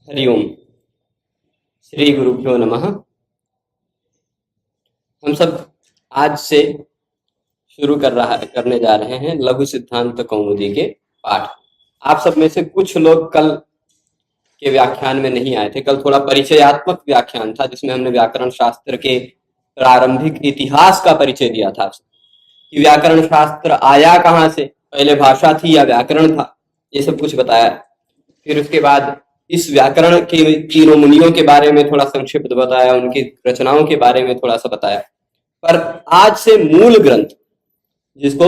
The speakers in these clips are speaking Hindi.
हरिओम। श्री गुरुभ्यो नमः। हम सब आज से करने जा रहे हैं लघु सिद्धांत कौमुदी के पाठ। आप सब में से कुछ लोग कल के व्याख्यान में नहीं आए थे। कल थोड़ा परिचयात्मक व्याख्यान था जिसमें हमने व्याकरण शास्त्र के प्रारंभिक इतिहास का परिचय दिया था कि व्याकरण शास्त्र आया कहाँ से, पहले भाषा थी या व्याकरण था, ये सब कुछ बताया। फिर उसके बाद इस व्याकरण के तीनों मुनियों के बारे में थोड़ा संक्षिप्त बताया, उनकी रचनाओं के बारे में थोड़ा सा बताया। पर आज से मूल ग्रंथ जिसको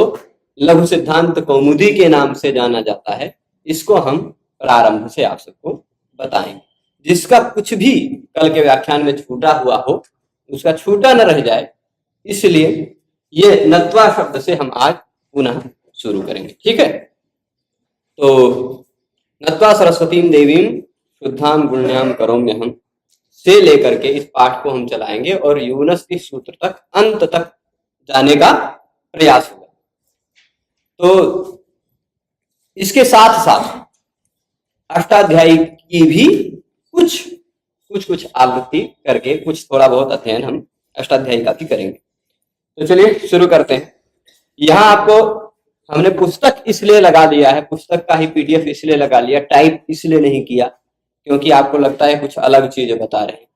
लघु सिद्धांत कौमुदी के नाम से जाना जाता है, इसको हम प्रारंभ से आप सबको बताएंगे। जिसका कुछ भी कल के व्याख्यान में छूटा हुआ हो उसका छूटा न रह जाए, इसलिए ये नत्वा शब्द से हम आज पुनः शुरू करेंगे। ठीक है, तो नत्वा सरस्वतीं देवीं शुद्धां गुण्यां करोम्यहम् से लेकर के इस पाठ को हम चलाएंगे और यूनस्ति सूत्र तक, अंत तक जाने का प्रयास होगा। तो इसके साथ साथ अष्टाध्यायी की भी कुछ आवृत्ति करके कुछ थोड़ा बहुत अध्ययन हम अष्टाध्यायी का भी करेंगे। तो चलिए शुरू करते हैं। यहाँ आपको हमने पुस्तक इसलिए लगा दिया है, पुस्तक का ही पीडीएफ इसलिए लगा लिया, टाइप इसलिए नहीं किया क्योंकि आपको लगता है कुछ अलग चीजें बता रहे हैं।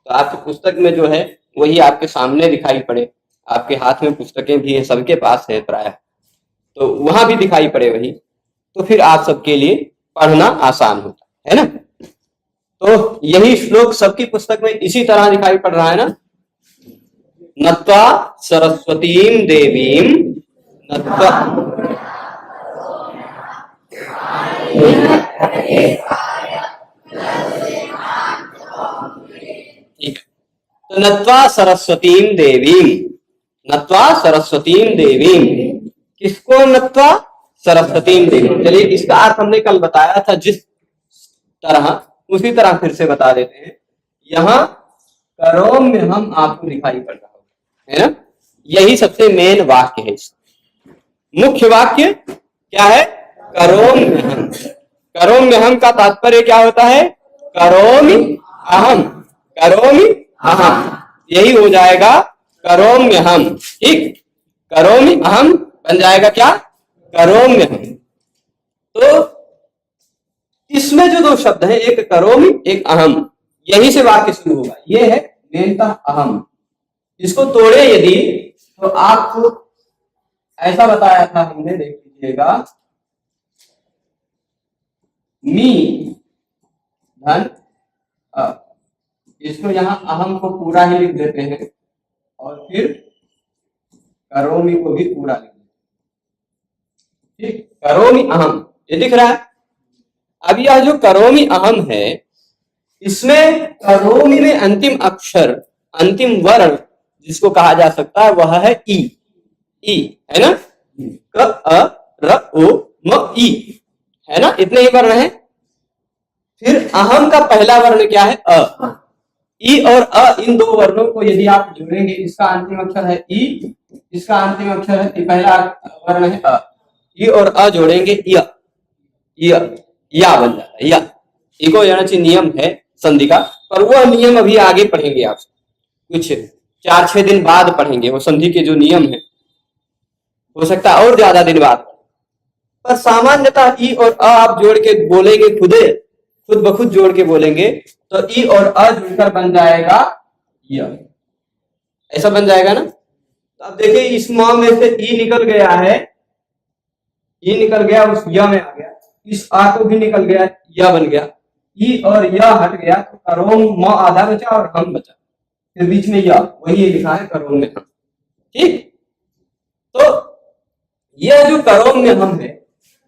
तो आपकी पुस्तक में जो है वही आपके सामने दिखाई पड़े, आपके हाथ में पुस्तकें भी है, सबके पास है प्राय, तो वहां भी दिखाई पड़े वही, तो फिर आप सबके लिए पढ़ना आसान होता है ना। तो यही श्लोक सबकी पुस्तक में इसी तरह दिखाई पड़ रहा है ना। नत्वा सरस्वतीं देवीं नत्वा, ठीक। तो नत्वा सरस्वतीं देवीं, नत्वा सरस्वतीं देवीं, किसको नत्वा? सरस्वतीं देवीं। चलिए इसका अर्थ हमने कल बताया था, जिस तरह उसी तरह फिर से बता देते हैं। यहाँ करोम्यहम् आपको दिखाई पड़ रहा होगा, है ना। यही सबसे मेन वाक्य है। मुख्य वाक्य क्या है? करोम्यहम्। करोम्यहम् का तात्पर्य क्या होता है? करोमि अहम्, करोमि अहम्, यही हो जाएगा करोम्यहम्। ठीक, करोमि अहम् बन जाएगा क्या? करोम्यहम्। तो इसमें जो दो शब्द हैं, एक करोमि एक अहम, यही से वाक्य शुरू होगा। ये है मेनतः अहम। इसको तोड़े यदि तो आपको ऐसा बताया था हमने, देख लीजिएगा, मी धन इसको यहां अहम को पूरा ही लिख देते हैं और फिर करोमि को भी पूरा लिख देते हैं। ठीक, करोमि अहम, ये दिख रहा है। अब यह जो करोमि अहम है, इसमें करोमि में अंतिम अक्षर, अंतिम वर्ण जिसको कहा जा सकता है वह है ई। ई है ना, क अ र ओ म ई, है ना, इतने ही वर्ण है। फिर अहम का पहला वर्ण क्या है? अ। ई और अ, इन दो वर्णों को यदि आप जोड़ेंगे, इसका अंतिम अक्षर है ई, इसका अंतिम अक्षर है, पहला वर्ण है अ, ई और अ जोड़ेंगे या बन जाता है या। इको यानी नियम है संधि का, पर वह नियम अभी आगे पढ़ेंगे, आप कुछ 4-6 दिन बाद पढ़ेंगे वो संधि के जो नियम है, हो सकता है और ज्यादा दिन बाद। पर सामान्यतः ई और अ आप जोड़ के बोलेंगे, खुद ब खुद जोड़ के बोलेंगे तो ई और अ जुड़कर बन जाएगा य, ऐसा बन जाएगा ना। तो अब देखिए इस म में से ई निकल गया है, ई निकल गया, उस य में आ गया, इस आ को भी निकल गया, य बन गया, ई और य हट गया तो करोम म आधा बचा और हम बचा, फिर बीच में य, वही लिखा है करोम में हम। ठीक, तो यह जो करोम में हम है,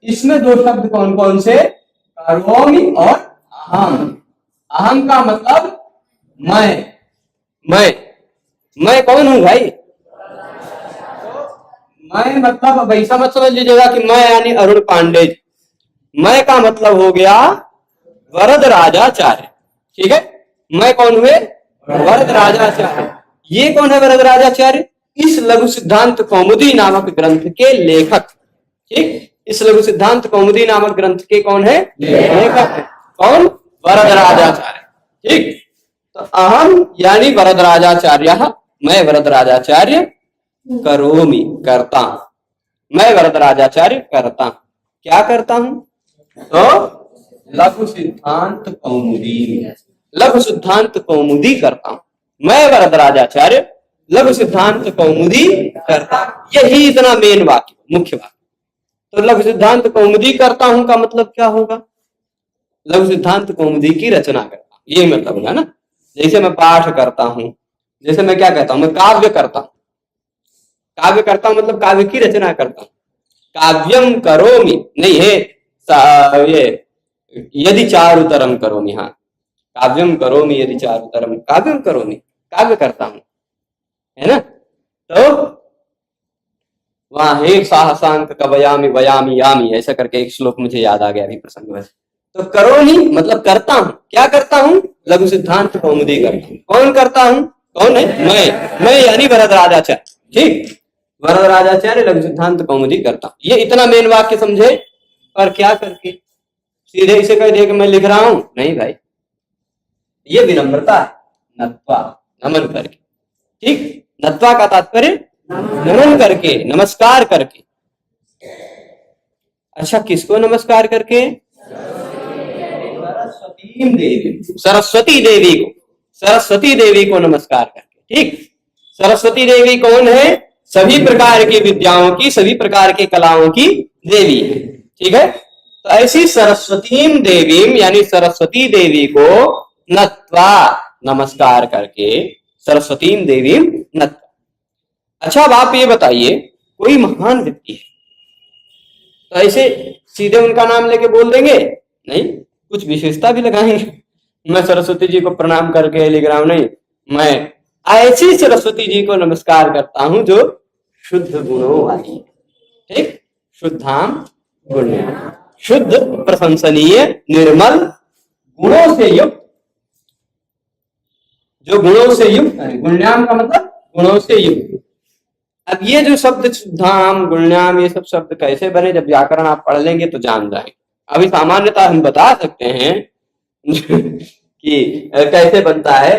इसमें दो शब्द कौन कौन से? करोमि और अहम। अहम का मतलब मैं कौन हूं भाई? मैं मतलब अब ऐसा मत समझ लीजिएगा कि मैं यानी अरुण पांडे। मैं का मतलब हो गया वरदराजाचार्य। ठीक है, मैं कौन हुए? वरदराजाचार्य। ये कौन है वरदराजाचार्य? इस लघु सिद्धांत कौमुदी नामक ग्रंथ के लेखक। ठीक, इस लघु सिद्धांत कौमुदी नामक ग्रंथ के कौन है? लेखक है। कौन? वरदराजाचार्य। ठीक, तो अहम यानी वरदराजाचार्य, मैं वरदराजाचार्य करोमि करता हूं, मैं वरदराजाचार्य करता हूं। क्या करता हूं? तो लघु सिद्धांत कौमुदी, लघु सिद्धांत कौमुदी करता हूं, मैं वरदराजाचार्य लघु सिद्धांत कौमुदी करता हूं। यही इतना मेन वाक्य, मुख्य वाक्य। तो लघु सिद्धांत कौमुदी करता हूं का मतलब क्या होगा? लघु सिद्धांत कौमुदी की रचना करता हूं, ये मतलब होगा ना। जैसे मैं पाठ करता हूं, जैसे मैं क्या कहता हूं, मैं काव्य करता हूं, काव्य करता हूं मतलब काव्य की रचना करता हूं। काव्यम करोमि नहीं है, ये यदि चारुतरम करोमि, हाँ, काव्यम करोमि यदि चारुतरम, काव्यम करोमि, काव्य करता हूं, है ना। तो वहां हे साहसांक कवयामि वयामि यामि, ऐसा करके एक श्लोक मुझे याद आ गया अभी प्रसंग में। तो करोमि मतलब करता हूं, क्या करता हूं? लघु सिद्धांत कौमुदी करता हूं। कौन करता हूं? कौन है? मैं यानी वरदराजाचार्य। ठीक, वरदराजाचार्य लघु सिद्धांत कौमुदी करता हूं। ये इतना मेन वाक्य समझे। और क्या करके सीधे इसे कह दिया कि मैं लिख रहा हूं? नहीं भाई, ये विनम्रता है, नत्वा, नमन करके। ठीक, नत्वा का तात्पर्य नमन करके, नमस्कार करके। अच्छा, किसको नमस्कार करके? सरस्वती देवी, सरस्वती देवी को, सरस्वती देवी को नमस्कार करके। ठीक, सरस्वती देवी कौन है? सभी प्रकार की विद्याओं की, सभी प्रकार की कलाओं की देवी है। ठीक है, तो ऐसी सरस्वती देवी यानी सरस्वती देवी को नत्वा नमस्कार करके, सरस्वती देवी नत्वा। अच्छा, अब आप ये बताइए, कोई महान व्यक्ति है तो ऐसे सीधे उनका नाम लेके बोल देंगे? नहीं, कुछ विशेषता भी लगाएंगे। मैं सरस्वती जी को प्रणाम करके लिख रहा हूं, नहीं, मैं ऐसी सरस्वती जी को नमस्कार करता हूं जो शुद्ध गुणों वाली है। ठीक, शुद्धाम गुण्याम, शुद्ध, प्रशंसनीय, निर्मल, गुणों से युक्त, जो गुणों से युक्त है। गुण्याम का मतलब गुणों से युक्त। अब ये जो शब्द शुद्धाम, गुण्याम, ये सब शब्द कैसे बने, जब व्याकरण आप पढ़ लेंगे तो जान जाएंगे। अभी सामान्यतः हम बता सकते हैं कि कैसे बनता है।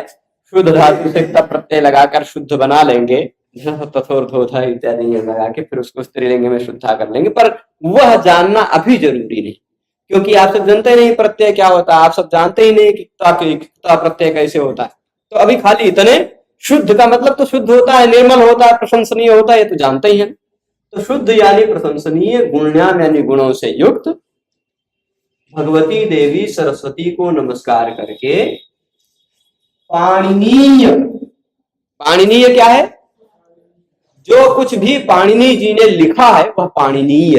शुद्ध धातु से तप प्रत्यय लगाकर शुद्ध बना लेंगे, तथोर्धोधा इत्यादि लगा के फिर उसको स्त्रीलिंग में शुद्धा कर लेंगे, पर वह जानना अभी जरूरी नहीं, क्योंकि आप सब जानते नहीं प्रत्यय क्या होता है, आप सब जानते ही नहीं कि प्रत्यय कैसे होता है। तो अभी खाली इतने, शुद्ध का मतलब तो शुद्ध होता है, निर्मल होता है, प्रशंसनीय होता है, ये तो जानते ही हैं। तो शुद्ध यानी प्रशंसनीय, गुण्याम यानी गुणों से युक्त भगवती देवी सरस्वती को नमस्कार करके पाणिनीय, पाणिनीय क्या है? जो कुछ भी पाणिनि जी ने लिखा है वह पाणिनीय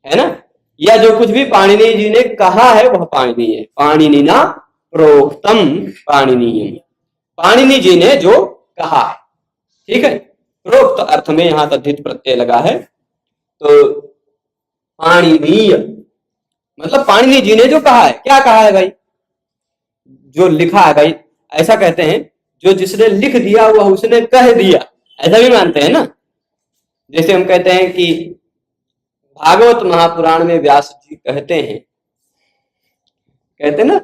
है ना, या जो कुछ भी पाणिनि जी ने कहा है वह पाणिनीय है। पाणिनिना प्रोक्तम पाणिनीय, पाणिनि जी ने जो कहा है। ठीक है, प्रोक्त अर्थ में यहां तद्धित प्रत्यय लगा है, तो पाणिनीय मतलब पाणिनि जी ने जो कहा है। क्या कहा है भाई? जो लिखा है भाई, ऐसा कहते हैं, जो जिसने लिख दिया वह उसने कह दिया, ऐसा भी मानते हैं ना। जैसे हम कहते हैं कि भागवत महापुराण में व्यास जी कहते हैं, कहते ना,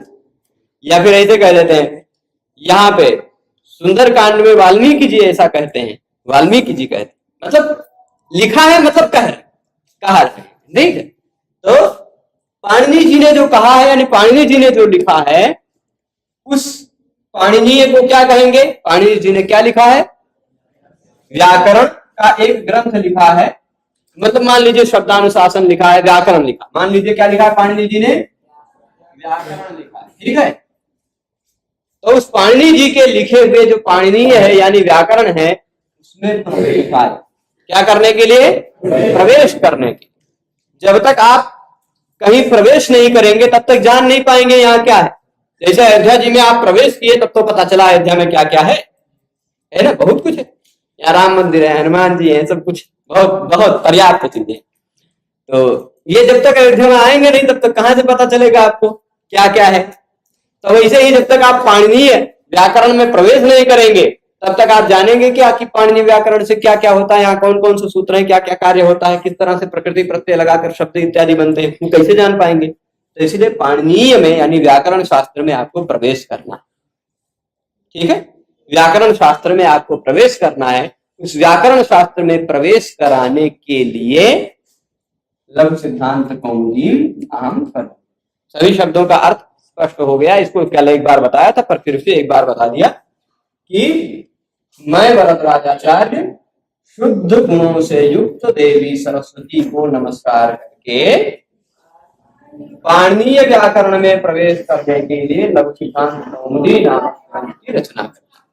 या फिर ऐसे कह देते हैं, यहाँ पे सुंदरकांड में वाल्मीकि जी ऐसा कहते हैं, वाल्मीकि जी कहते हैं, मतलब लिखा है मतलब कहा है, नहीं है। तो पाणिनि जी ने जो कहा है यानी पाणिनि जी ने जो लिखा है, उस पाणिनीय को क्या कहेंगे? पाणिनि जी ने क्या लिखा है? व्याकरण का एक ग्रंथ लिखा है, मतलब मान लीजिए शब्दानुशासन लिखा है, व्याकरण लिखा, मान लीजिए क्या लिखा है पाणिनि जी ने? व्याकरण लिखा है। ठीक है, तो उस पाणिनि जी के लिखे हुए जो पाणिनीय है यानी व्याकरण है, उसमें प्रवेश लिखा है। क्या करने के लिए? प्रवेश करने के। जब तक आप कहीं प्रवेश नहीं करेंगे तब तक जान नहीं पाएंगे यहाँ क्या है। जैसे अयोध्या जी में आप प्रवेश किए तब तो पता चला अयोध्या में क्या क्या है ना, बहुत कुछ है। यहाँ राम मंदिर है, हनुमान जी है, सब कुछ बहुत बहुत पर्याप्त चीजें। तो ये जब तक अयोध्या में आएंगे नहीं तब तक कहां से पता चलेगा आपको क्या क्या है। तो वैसे ही जब तक आप पाणिनीय व्याकरण में प्रवेश नहीं करेंगे तब तक आप जानेंगे क्या कि पाणिनि व्याकरण से क्या क्या होता है, यहाँ कौन कौन से सूत्र हैं, क्या क्या कार्य होता है, किस तरह से प्रकृति प्रत्यय लगाकर शब्द इत्यादि बनते हैं, वो कैसे जान पाएंगे। तो इसलिए पाणिनीय में यानी व्याकरण शास्त्र में आपको प्रवेश करना है। ठीक है, व्याकरण शास्त्र में आपको प्रवेश करना है। उस व्याकरण शास्त्र में प्रवेश कराने के लिए लघु सिद्धांत कौमुदी आम कर। सभी शब्दों का अर्थ स्पष्ट हो गया। इसको कल एक बार बताया था, पर फिर से एक बार बता दिया कि मैं वरदराजाचार्य शुद्ध गुणों से युक्त देवी सरस्वती को नमस्कार करके पाणिनीय व्याकरण में प्रवेश करने के लिए लघु सिद्धांत कौमुदी नामक ग्रंथ की रचना करना।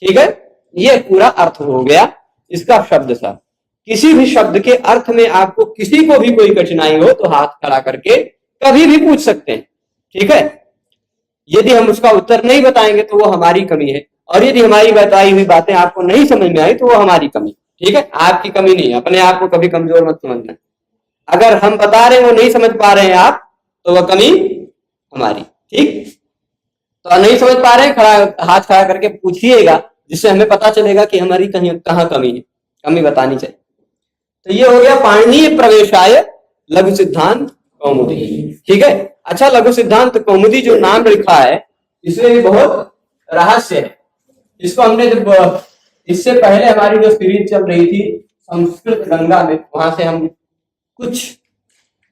ठीक है, ये पूरा अर्थ हो गया इसका शब्द सा। किसी भी शब्द के अर्थ में आपको किसी को भी कोई कठिनाई हो तो हाथ खड़ा करके कभी भी पूछ सकते हैं। ठीक है, यदि हम उसका उत्तर नहीं बताएंगे तो वो हमारी कमी है, और यदि हमारी बताई हुई बातें आपको नहीं समझ में आई तो वो हमारी कमी। ठीक है, आपकी कमी नहीं है। अपने आप को कभी कमजोर मत समझना। अगर हम बता रहे हैं वो नहीं समझ पा रहे हैं आप, तो वह कमी हमारी। ठीक, तो नहीं समझ पा रहे हैं, हाथ खड़ा करके पूछिएगा, जिससे हमें पता चलेगा कि हमारी कहीं कहाँ कमी है, कमी बतानी चाहिए। तो ये हो गया पाणिनीय प्रवेशाय लघु सिद्धांत कौमुदी। ठीक है, अच्छा, लघु सिद्धांत कौमुदी जो नाम लिखा है इसमें भी बहुत रहस्य है। इसको हमने जब इससे पहले हमारी जो सीरीज चल रही थी संस्कृत गंगा में, वहां से हम कुछ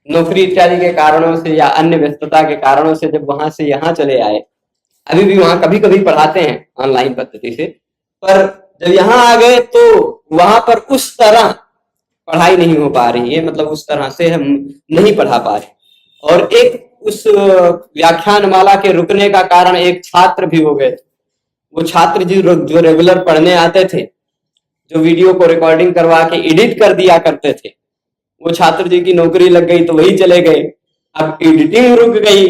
नौकरी इत्यादि के कारणों से या अन्य व्यस्तता के कारणों से जब वहां से यहाँ चले आए, अभी भी वहां कभी कभी पढ़ाते हैं ऑनलाइन पद्धति से, पर जब यहाँ आ गए तो वहां पर उस तरह पढ़ाई नहीं हो पा रही है, मतलब उस तरह से हम नहीं पढ़ा पा रहे। और एक उस व्याख्यान माला के रुकने का कारण एक छात्र भी हो गए। वो छात्र जी जो रेगुलर पढ़ने आते थे, जो वीडियो को रिकॉर्डिंग करवा के एडिट कर दिया करते थे, वो छात्र जी की नौकरी लग गई तो वही चले गए। अब एडिटिंग रुक गई,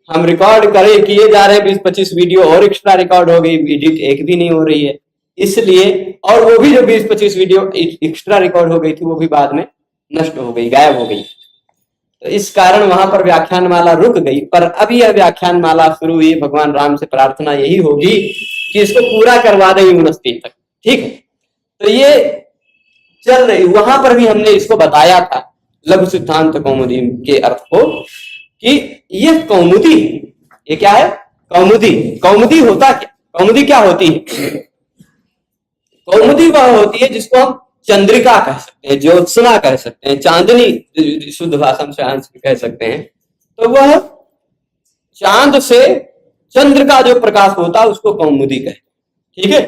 हम रिकॉर्ड किए जा रहे हैं 20-25 वीडियो और एक्स्ट्रा रिकॉर्ड हो गई, एडिट एक भी नहीं हो रही है। इसलिए, और वो भी जो 20-25 वीडियो एक्स्ट्रा रिकॉर्ड हो गई थी वो भी बाद में नष्ट हो गई, गायब हो गई। तो इस कारण वहां पर व्याख्यान माला रुक गई। पर अब यह व्याख्यान माला शुरू हुई। भगवान राम से प्रार्थना यही होगी कि इसको पूरा करवा दें 29 तक। ठीक है, तो ये चल रही। वहां पर भी हमने इसको बताया था लघु सिद्धांत कौमुदी के अर्थ को, कि ये कौमुदी, ये क्या है? कौमुदी। कौमुदी होता क्या? कौमुदी क्या होती है? कौमुदी वह होती है जिसको हम चंद्रिका कह सकते हैं, ज्योत्सना कह सकते हैं, चांदनी शुद्ध भाषा में कह सकते हैं। तो वह चांद से चंद्र का जो प्रकाश होता है उसको कौमुदी कहते हैं। ठीक है,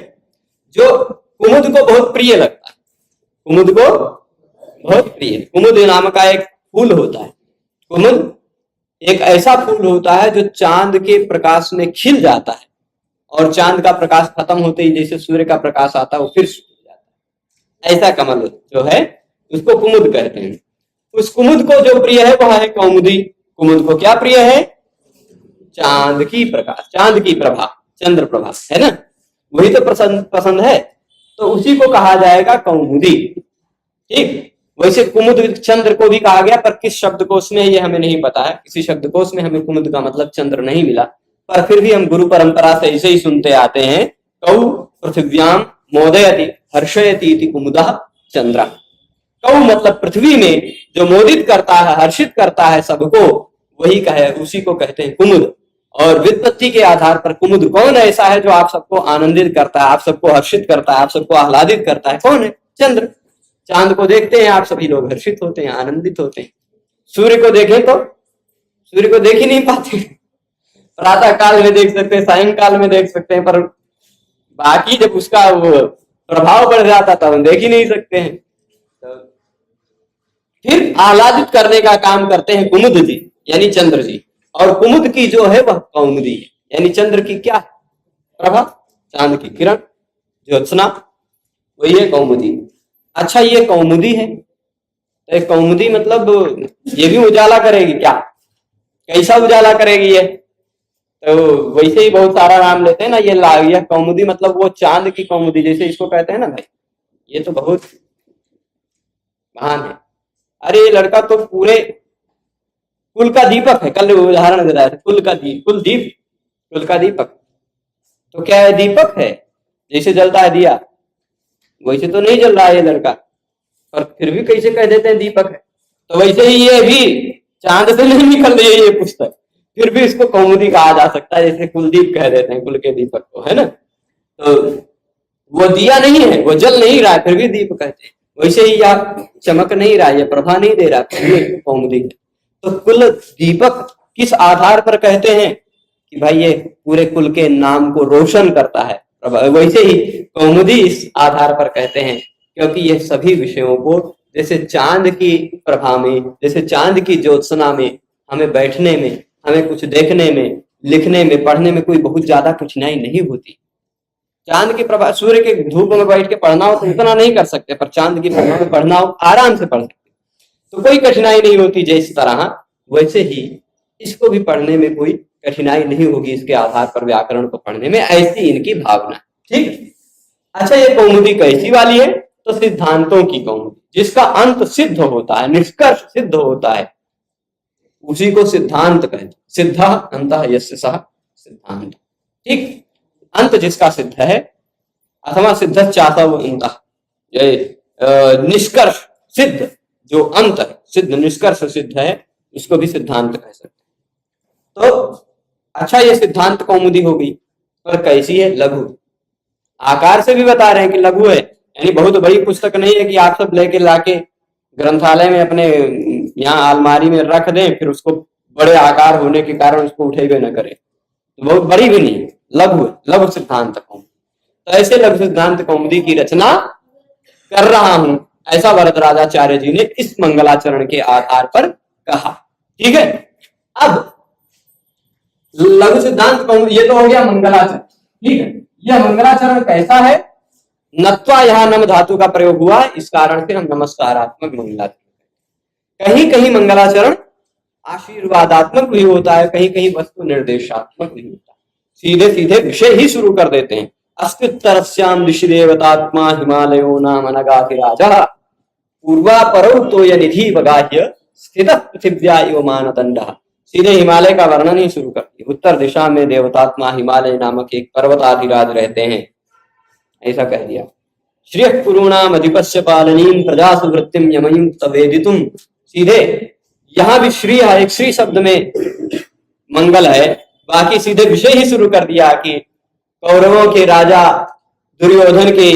जो कुमुद को बहुत प्रिय लगता है, कुमुद को बहुत प्रिय। कुमुद नाम का एक फूल होता है। कुमुद एक ऐसा फूल होता है जो चांद के प्रकाश में खिल जाता है, और चांद का प्रकाश खत्म होते ही जैसे सूर्य का प्रकाश आता है वो फिर सूख जाता है। ऐसा कमल जो है उसको कुमुद कहते हैं। उस कुमुद को जो प्रिय है वह है कौमुदी। कुमुद को क्या प्रिय है? चांद की प्रकाश, चांद की प्रभा, चंद्र प्रभा, है ना, वही तो पसंद है, तो उसी को कहा जाएगा कौमुदी। ठीक, वैसे कुमुद चंद्र को भी कहा गया, पर किस शब्दकोश में ये हमें नहीं पता है। किसी शब्दकोश में हमें कुमुद का मतलब चंद्र नहीं मिला, पर फिर भी हम गुरु परंपरा से ऐसे ही सुनते आते हैं, कौ पृथिव्याम मोदयति हर्षयति इति कुमुदः चंद्र। कौ मतलब पृथ्वी में जो मोदित करता है, हर्षित करता है सबको, वही कहे, उसी को कहते हैं कुमुद। और व्युत्पत्ति के आधार पर कुमुद कौन ऐसा है जो आप सबको आनंदित करता है, आप सबको हर्षित करता है, आप सबको आह्लादित करता है? कौन है? चंद्र। चांद को देखते हैं आप सभी लोग हर्षित होते हैं, आनंदित होते हैं। सूर्य को देखें तो सूर्य को देख ही नहीं पाते। प्रातः काल में देख सकते हैं, सायंकाल में देख सकते हैं, पर बाकी जब उसका वो प्रभाव बढ़ जाता था हम देख ही नहीं सकते हैं। तो फिर आह्लादित करने का काम करते हैं कुमुद जी, यानी चंद्र जी। और कुमुद की जो है वह कौमुदी है, यानी चंद्र की क्या प्रभा, चांद की किरण, ज्योत्सना, वही है कौमुदी। अच्छा, ये कौमुदी है तो एक कौमुदी मतलब ये भी उजाला करेगी क्या? कैसा उजाला करेगी ये? तो वैसे ही बहुत सारा नाम लेते हैं ना, ये कौमुदी मतलब वो चांद की कौमुदी, जैसे इसको कहते हैं ना भाई, ये तो बहुत महान है। अरे ये लड़का तो पूरे कुल का दीपक है। कल उदाहरण दे रहा था, कुल का दीपक। तो क्या है? दीपक है। जैसे जलता है दिया वैसे तो नहीं जल रहा है ये लड़का, पर फिर भी कैसे कह देते हैं दीपक है। तो वैसे ही ये भी चांद से नहीं निकल रही है ये पुस्तक, फिर भी इसको कौमुदी कहा जा सकता है, जैसे कुलदीप कह देते हैं, कुल के दीपक को, है ना। तो वो दिया नहीं है, वो जल नहीं रहा है, फिर भी दीप कहते हैं। वैसे ही आप चमक नहीं रहा है, प्रभा नहीं दे रहा, फिर भी कौमुदी। तो कुल दीपक किस आधार पर कहते हैं कि भाई ये पूरे कुल के नाम को रोशन करता है, वैसे ही कौमुदी इस आधार पर कहते हैं क्योंकि ये सभी विषयों को, जैसे चांद की प्रभा में, जैसे चांद की ज्योत्सना में हमें बैठने में, हमें कुछ देखने में, लिखने में, पढ़ने में कोई बहुत ज्यादा कठिनाई नहीं होती। चांद की प्रभा, सूर्य के धूप में बैठ के पढ़ना हो तो उतना नहीं कर सकते, पर चांद की प्रभा में पढ़ना हो आराम से पढ़ सकते, तो कोई कठिनाई नहीं होती। जिस तरह वैसे ही इसको भी पढ़ने में कोई कठिनाई नहीं होगी, इसके आधार पर व्याकरण को पढ़ने में, ऐसी इनकी भावना। ठीक। अच्छा, ये कौमुदी कैसी वाली है? तो सिद्धांतों की कौमुदी, जिसका अंत सिद्ध होता है, निष्कर्ष सिद्ध होता है, उसी को सिद्धांत कहते हैं। सिद्ध अंतः यस्य सः सिद्धांत। ठीक। अंत जिसका सिद्ध है, अथवा सिद्ध चातव अंतः, निष्कर्ष सिद्ध जो अंत है, सिद्ध निष्कर्ष सिद्ध है, इसको भी सिद्धांत कह सकते हैं। तो अच्छा, ये सिद्धांत कौमुदी हो गई, पर कैसी है? लघु। आकार से भी बता रहे हैं कि लघु है, यानी बहुत बड़ी पुस्तक नहीं है कि आप सब लेके लाके ग्रंथालय में अपने यहाँ अलमारी में रख दें, फिर उसको बड़े आकार होने के कारण उसको उठेबे न करें। तो बहुत बड़ी भी नहीं, लघु है, लघु सिद्धांत कौमुदी। तो ऐसे लघु सिद्धांत कौमुदी की रचना कर रहा हूं, ऐसा वरदराजाचार्य जी ने इस मंगलाचरण के आधार पर कहा। ठीक है। अब लघु सिद्धांत कौमुदी, ये तो हो गया मंगलाचरण। ठीक है। यह मंगलाचरण कैसा है? नत्वा, यहां नम धातु का प्रयोग हुआ, इस कारण से हम नमस्कारात्मक मंगलाचरण। कहीं कहीं मंगलाचरण आशीर्वादात्मक भी होता है, कहीं कहीं वस्तु निर्देशात्मक भी होता है। सीधे सीधे विषय ही शुरू कर देते हैं। अस्त्युत्तरस्याम ऋषि देवतात्मा हिमालयो नाम अनगाधिराजः पूर्वा परौ तो निधि वगाह्य स्थित पृथिव्या इव मानदंडः। सीधे हिमालय का वर्णन ही शुरू करती है। उत्तर दिशा में देवतात्मा हिमालय नामक एक पर्वताधिराज रहते हैं, ऐसा कह दिया। श्रियः कुरूणाम अधिपस्य पालनीम प्रजासु वृत्तिम यमयीम तवेदितुम। सीधे यहां भी श्री है, एक श्री शब्द में मंगल है, बाकी सीधे विषय ही शुरू कर दिया कि कौरवों के राजा दुर्योधन के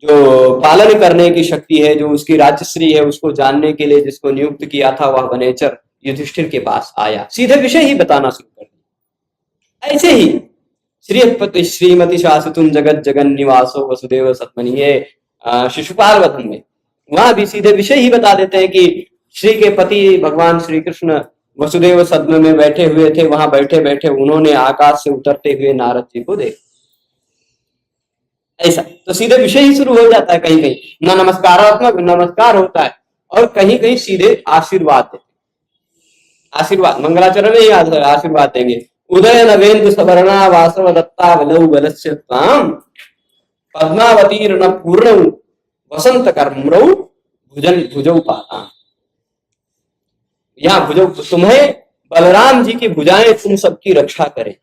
जो पालन करने की शक्ति है, जो उसकी राजश्री है, उसको जानने के लिए जिसको नियुक्त किया था, वह वनेचर युधिष्ठिर के पास आया। सीधे विषय ही बताना शुरू कर दिया। ऐसे ही श्रीपति श्रीमती शासितुम जगत जगन निवासो वसुदेव सत्मनीय शिशुपाल वधन में, वहां भी सीधे विषय ही बता देते हैं कि श्री के पति भगवान श्री कृष्ण वसुदेव सदन में बैठे हुए थे, वहां बैठे बैठे उन्होंने आकाश से उतरते हुए नारद जी को देखा। ऐसा तो सीधे विषय ही शुरू हो जाता है। कहीं कहीं न नमस्कारात्मक नमस्कार होता है, और कहीं कहीं सीधे आशीर्वाद देते, आशीर्वाद मंगलाचरण में ही आशीर्वाद देंगे। उदय नवेंद्र सवर्णा वासव दत्ता वलौ बलस्य त्वाम पद्मावतीर्ण पूर्ण वसंत कर्मरौ भुजन भुजौ पाता। यहाँ भुजौ, तुम्हें बलराम जी की भुजाएं तुम सबकी रक्षा करें,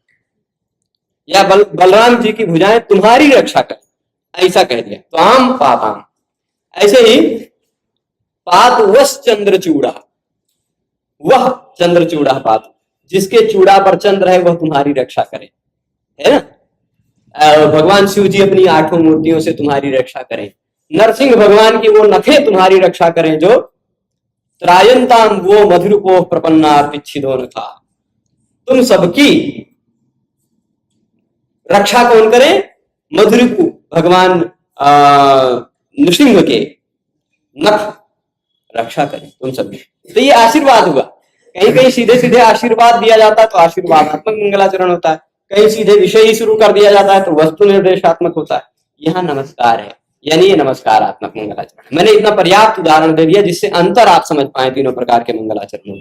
या बलराम जी की भुजाएं तुम्हारी रक्षा करें, ऐसा कह दिया। त्वाम पाताम। ऐसे ही पात वस चंद्रचूड़ा, वह चंद्रचूड़ा पात, जिसके चूड़ा पर चंद्र है वह तुम्हारी रक्षा करे, है ना। भगवान शिव जी अपनी 8 मूर्तियों से तुम्हारी रक्षा करें। नरसिंह भगवान की वो नखें तुम्हारी रक्षा करें जो त्रायंताम वो मधुरपो प्रपन्ना पिच्छिदो न था। तुम सबकी रक्षा कौन करे? मधुरपु भगवान नृसिंह के नख रक्षा करें तुम सबकी। तो ये आशीर्वाद हुआ। कहीं कहीं सीधे सीधे आशीर्वाद दिया जाता है तो आशीर्वादात्मक मंगलाचरण होता है, कहीं सीधे विषय ही शुरू कर दिया जाता है तो वस्तु निर्देशात्मक होता है। यहाँ नमस्कार है, यानी ये नमस्कारात्मक मंगलाचरण। मैंने इतना पर्याप्त उदाहरण दे दिया जिससे अंतर आप समझ पाए तीनों प्रकार के मंगलाचरण।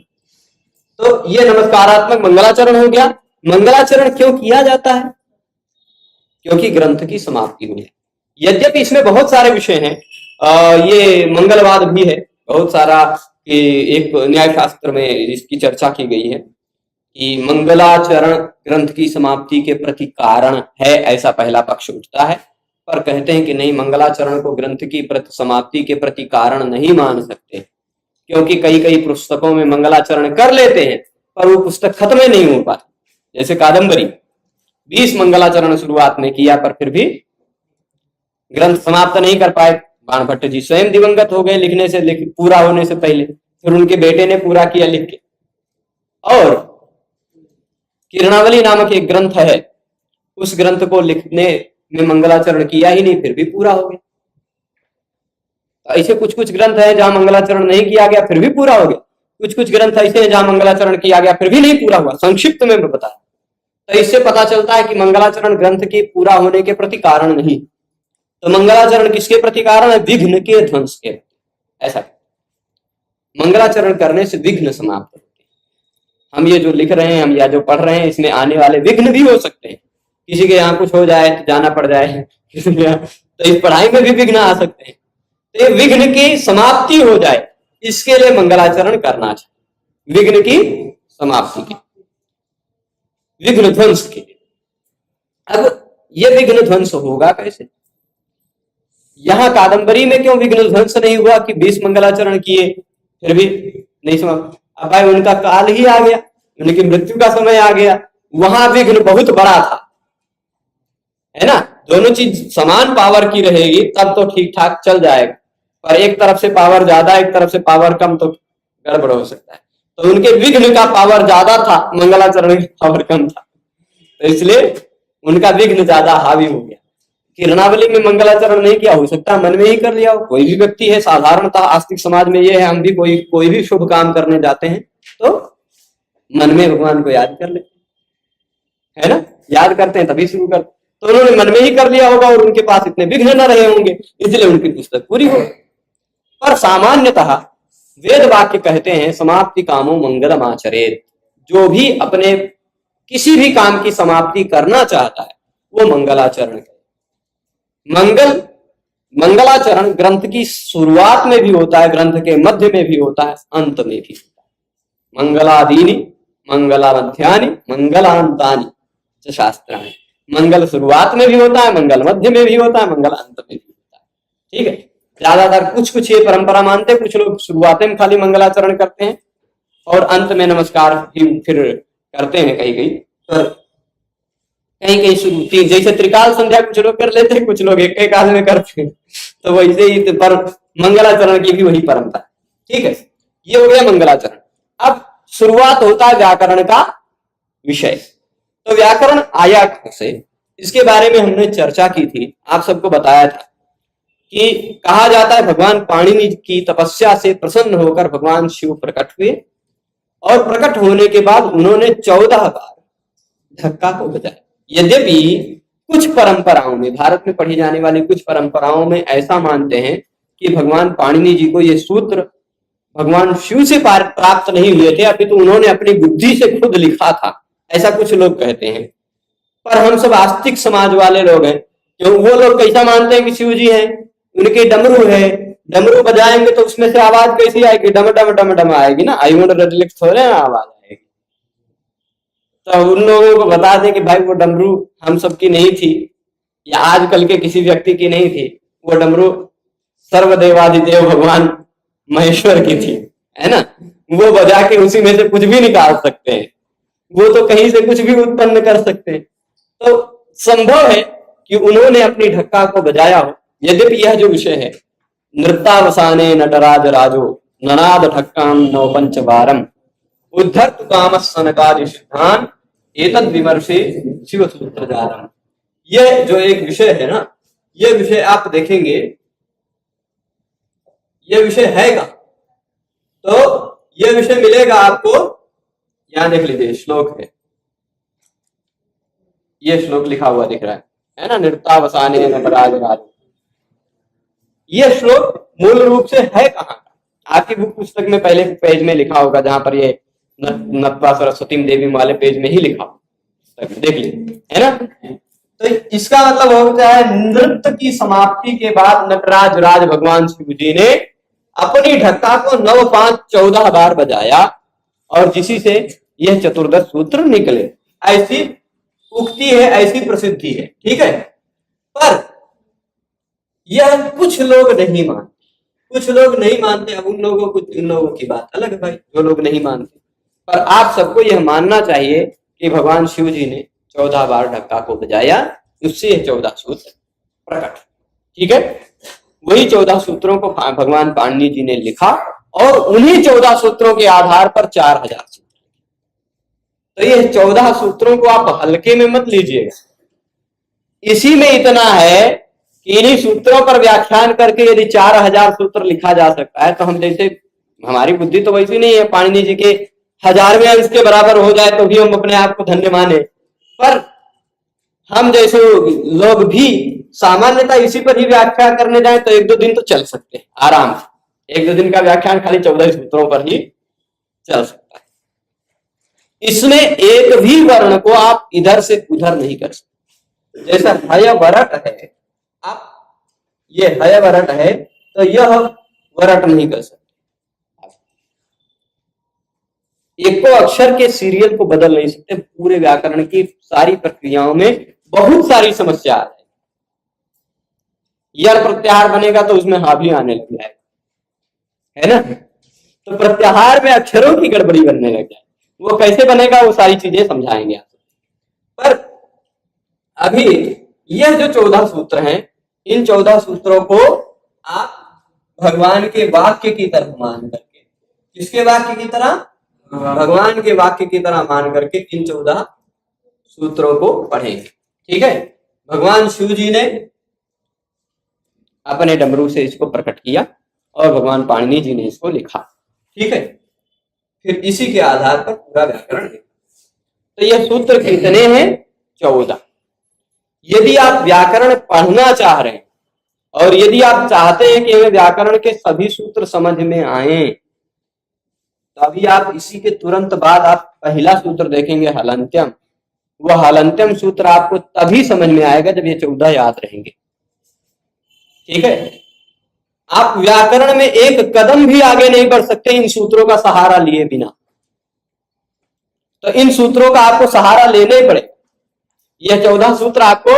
तो ये नमस्कारात्मक मंगलाचरण हो गया। मंगलाचरण क्यों किया जाता है? क्योंकि ग्रंथ की समाप्ति हुई है। यद्यपि इसमें बहुत सारे विषय हैं, ये मंगलवाद भी है बहुत सारा, कि एक न्याय शास्त्र में इसकी चर्चा की गई है कि मंगलाचरण ग्रंथ की समाप्ति के प्रति कारण है, ऐसा पहला पक्ष उठता है। पर कहते हैं कि नहीं, मंगलाचरण को ग्रंथ की समाप्ति के प्रति कारण नहीं मान सकते, क्योंकि कई कई पुस्तकों में मंगलाचरण कर लेते हैं पर वो पुस्तक खत्म ही नहीं हो पाती। जैसे कादम्बरी 20 मंगलाचरण शुरुआत में किया पर फिर भी ग्रंथ समाप्त नहीं कर पाए। बाणभट्ट जी स्वयं दिवंगत हो गए लिखने से पूरा होने से पहले, फिर उनके बेटे ने पूरा किया लिख के। और किरणावली नामक एक ग्रंथ है, उस ग्रंथ को लिखने में मंगलाचरण किया ही नहीं, फिर भी पूरा हो गया। तो ऐसे कुछ कुछ ग्रंथ है जहां मंगलाचरण नहीं किया गया फिर भी पूरा हो गया, कुछ कुछ ग्रंथ ऐसे हैं जहां मंगलाचरण किया गया फिर भी नहीं पूरा हुआ। संक्षिप्त में मैं बताया, तो इससे पता चलता है कि मंगलाचरण ग्रंथ के पूरा होने के प्रति कारण नहीं। तो मंगलाचरण किसके प्रति कारण है? विघ्न के ध्वंस के। ऐसा मंगलाचरण करने से विघ्न समाप्त होते हैं। हम ये जो लिख रहे हैं, हम या जो पढ़ रहे हैं, इसमें आने वाले विघ्न भी हो सकते हैं। किसी के यहाँ कुछ हो जाए तो जाना पड़ जाए, किसी के यहाँ तो इस पढ़ाई में भी विघ्न आ सकते हैं। तो ये विघ्न की समाप्ति हो जाए, इसके लिए मंगलाचरण करना चाहिए। विघ्न की समाप्ति के, विघ्न ध्वंस के। अब ये विघ्न ध्वंस होगा कैसे? यहां कादंबरी में क्यों विघ्न ध्वंस नहीं हुआ कि 20 मंगलाचरण किए फिर भी नहीं समाप्त? अब भाई उनका काल ही आ गया, उनकी मृत्यु का समय आ गया, वहां विघ्न बहुत बड़ा था, है ना। दोनों चीज समान पावर की रहेगी तब तो ठीक ठाक चल जाएगा, पर एक तरफ से पावर ज्यादा एक तरफ से पावर कम तो गड़बड़ हो सकता है। तो उनके विघ्न का पावर ज्यादा था, मंगलाचरण की पावर कम था, तो इसलिए उनका विघ्न ज्यादा हावी हो गया। किरणावली में मंगलाचरण नहीं किया, हो सकता है मन में ही कर लिया हो। कोई भी व्यक्ति है, साधारणतः आस्तिक समाज में ये है, हम भी कोई भी शुभ काम करने जाते हैं तो मन में भगवान को याद कर लेते हैं, है ना, याद करते हैं तभी शुरू करते। तो उन्होंने मन में ही कर लिया होगा और उनके पास इतने विघ्न न रहे होंगे, इसलिए उनकी पुस्तक पूरी हो। पर सामान्यतः वेद वाक्य कहते हैं समाप्ति कामो मंगलम आचरेत। जो भी अपने किसी भी काम की समाप्ति करना चाहता है वो मंगलाचरण करे। मंगलाचरण ग्रंथ की शुरुआत में भी होता है, ग्रंथ के मध्य में भी होता है, अंत में भी होता है। मंगलादीनि मंगलामध्यानि मंगलांतानि शास्त्राणि। मंगल शुरुआत में भी होता है, मंगल मध्य में भी होता है, मंगल अंत में भी होता है। ठीक है, ज्यादातर कुछ ये परंपरा मानते हैं, कुछ लोग शुरुआत में खाली मंगलाचरण करते हैं और अंत में नमस्कार फिर करते हैं। कहीं शुरू, जैसे त्रिकाल संध्या कुछ लोग कर लेते हैं, कुछ लोग एक काल में करते हैं, तो वैसे ही पर मंगलाचरण की भी वही परंपरा। ठीक है, ये हो गया मंगलाचरण। अब शुरुआत होता है व्याकरण का विषय। तो व्याकरण आया कहां से, इसके बारे में हमने चर्चा की थी। आप सबको बताया था कि कहा जाता है भगवान पाणिनि की तपस्या से प्रसन्न होकर भगवान शिव प्रकट हुए और प्रकट होने के बाद उन्होंने 14 बार ढक्का को बजाया। यद्यपि कुछ परंपराओं में, भारत में पढ़ी जाने वाली कुछ परंपराओं में ऐसा मानते हैं कि भगवान पाणिनि जी को ये सूत्र भगवान शिव से प्राप्त नहीं हुए थे, अभी तो उन्होंने अपनी बुद्धि से खुद लिखा था, ऐसा कुछ लोग कहते हैं। पर हम सब आस्तिक समाज वाले लोग हैं, क्यों वो लोग कैसा मानते हैं कि शिव जी हैं, उनके डमरू है, डमरू बजाएंगे तो उसमें से आवाज कैसी आएगी? डम डम डम डम आएगी ना, आयुन रजलिक थोड़े ना आवाज आएगी। तो उन लोगों को बता दें कि भाई वो डमरू हम सबकी नहीं थी, या आजकल के किसी व्यक्ति की नहीं थी, वो डमरू सर्वदेवादिदेव भगवान महेश्वर की थी, है ना। वो बजा के उसी में से कुछ भी निकाल सकते हैं, वो तो कहीं से कुछ भी उत्पन्न कर सकते हैं। तो संभव है कि उन्होंने अपनी ढक्का को बजाया हो। यद्यपि यह जो विषय है, नृत्तावसाने नटराज राजो ननाद ढक्काम नव पंच बारम उद्धर्तु काम सनकादि सिद्धान एतद विमर्शे शिव सूत्र जारम। यह जो एक विषय है ना, यह विषय आप देखेंगे, यह विषय हैगा तो यह विषय मिलेगा आपको। यहां देख लीजिए, श्लोक है, यह श्लोक लिखा हुआ दिख रहा है ना, नृत्तावसाने नटराज राजो। यह श्लोक मूल रूप से है कहां का? आपकी बुक पुस्तक में पहले पेज में लिखा होगा, जहां पर ये नत्वा सरस्वती देवी वाले पेज में ही लिखा होगा, देख लीजिए, है ना। तो इसका मतलब होता है नृत्य की समाप्ति के बाद नटराज राज भगवान शिव जी ने अपनी ढक्का को 9, 5, 14 बार बजाया और जिसी से यह चतुर्दश सूत्र निकले। ऐसी उक्ति है, ऐसी प्रसिद्धि है, ठीक है। पर यह कुछ लोग नहीं मानते, कुछ लोग नहीं मानते, अब उन लोगों की बात अलग है भाई, जो लोग नहीं मानते। पर आप सबको यह मानना चाहिए कि भगवान शिव जी ने 14 बार ढक्का को बजाया, उससे यह 14 सूत्र प्रकट। ठीक है, वही 14 सूत्रों को भगवान पाणिनि जी ने लिखा और उन्हीं 14 सूत्रों के आधार पर 4000 सूत्र। तो ये 14 सूत्रों को आप हल्के में मत लीजिएगा। इसी में इतना है कि इन्हीं सूत्रों पर व्याख्यान करके यदि 4000 सूत्र लिखा जा सकता है, तो हम जैसे, हमारी बुद्धि तो वैसी नहीं है पाणिनि जी के 1000वें अंश के बराबर हो जाए तो भी हम अपने आप को धन्य माने, पर हम जैसे लोग भी सामान्यतः इसी पर ही व्याख्या करने जाए तो 1-2 दिन तो चल सकते हैं आराम से। 1-2 दिन का व्याख्यान खाली 14 सूत्रों पर ही चल सकता है। इसमें एक भी वर्ण को आप इधर से उधर नहीं कर सकते। जैसा हय वरट है, आप ये हय वरट है तो यह वरट नहीं कर सकते। एक को अक्षर के सीरियल को बदल नहीं सकते। पूरे व्याकरण की सारी प्रक्रियाओं में बहुत सारी समस्या है। यर प्रत्याहार बनेगा तो उसमें हा भी आने लग जाएगा, है ना। तो प्रत्याहार में अक्षरों की गड़बड़ी बनने लग जाए, वो कैसे बनेगा वो सारी चीजें समझाएंगे आप। पर अभी यह जो 14 सूत्र हैं, इन 14 सूत्रों को आप भगवान के वाक्य की तरह मान करके, किसके वाक्य की तरह? भगवान के वाक्य की तरह मान करके इन 14 सूत्रों को पढ़ेंगे। ठीक है, भगवान शिव जी ने अपने डमरू से इसको प्रकट किया और भगवान पाणिनि जी ने इसको लिखा। ठीक है, फिर इसी के आधार पर पूरा व्याकरण है। तो यह सूत्र कितने हैं? 14। यदि आप व्याकरण पढ़ना चाह रहे हैं और यदि आप चाहते हैं कि हमें व्याकरण के सभी सूत्र समझ में आए, तो अभी आप इसी के तुरंत बाद आप पहला सूत्र देखेंगे हलंत्यम। वह हलंत्यम सूत्र आपको तभी समझ में आएगा जब ये 14 याद रहेंगे। ठीक है, आप व्याकरण में एक कदम भी आगे नहीं बढ़ सकते इन सूत्रों का सहारा लिए बिना। तो इन सूत्रों का आपको सहारा लेने पड़े। यह 14 सूत्र आपको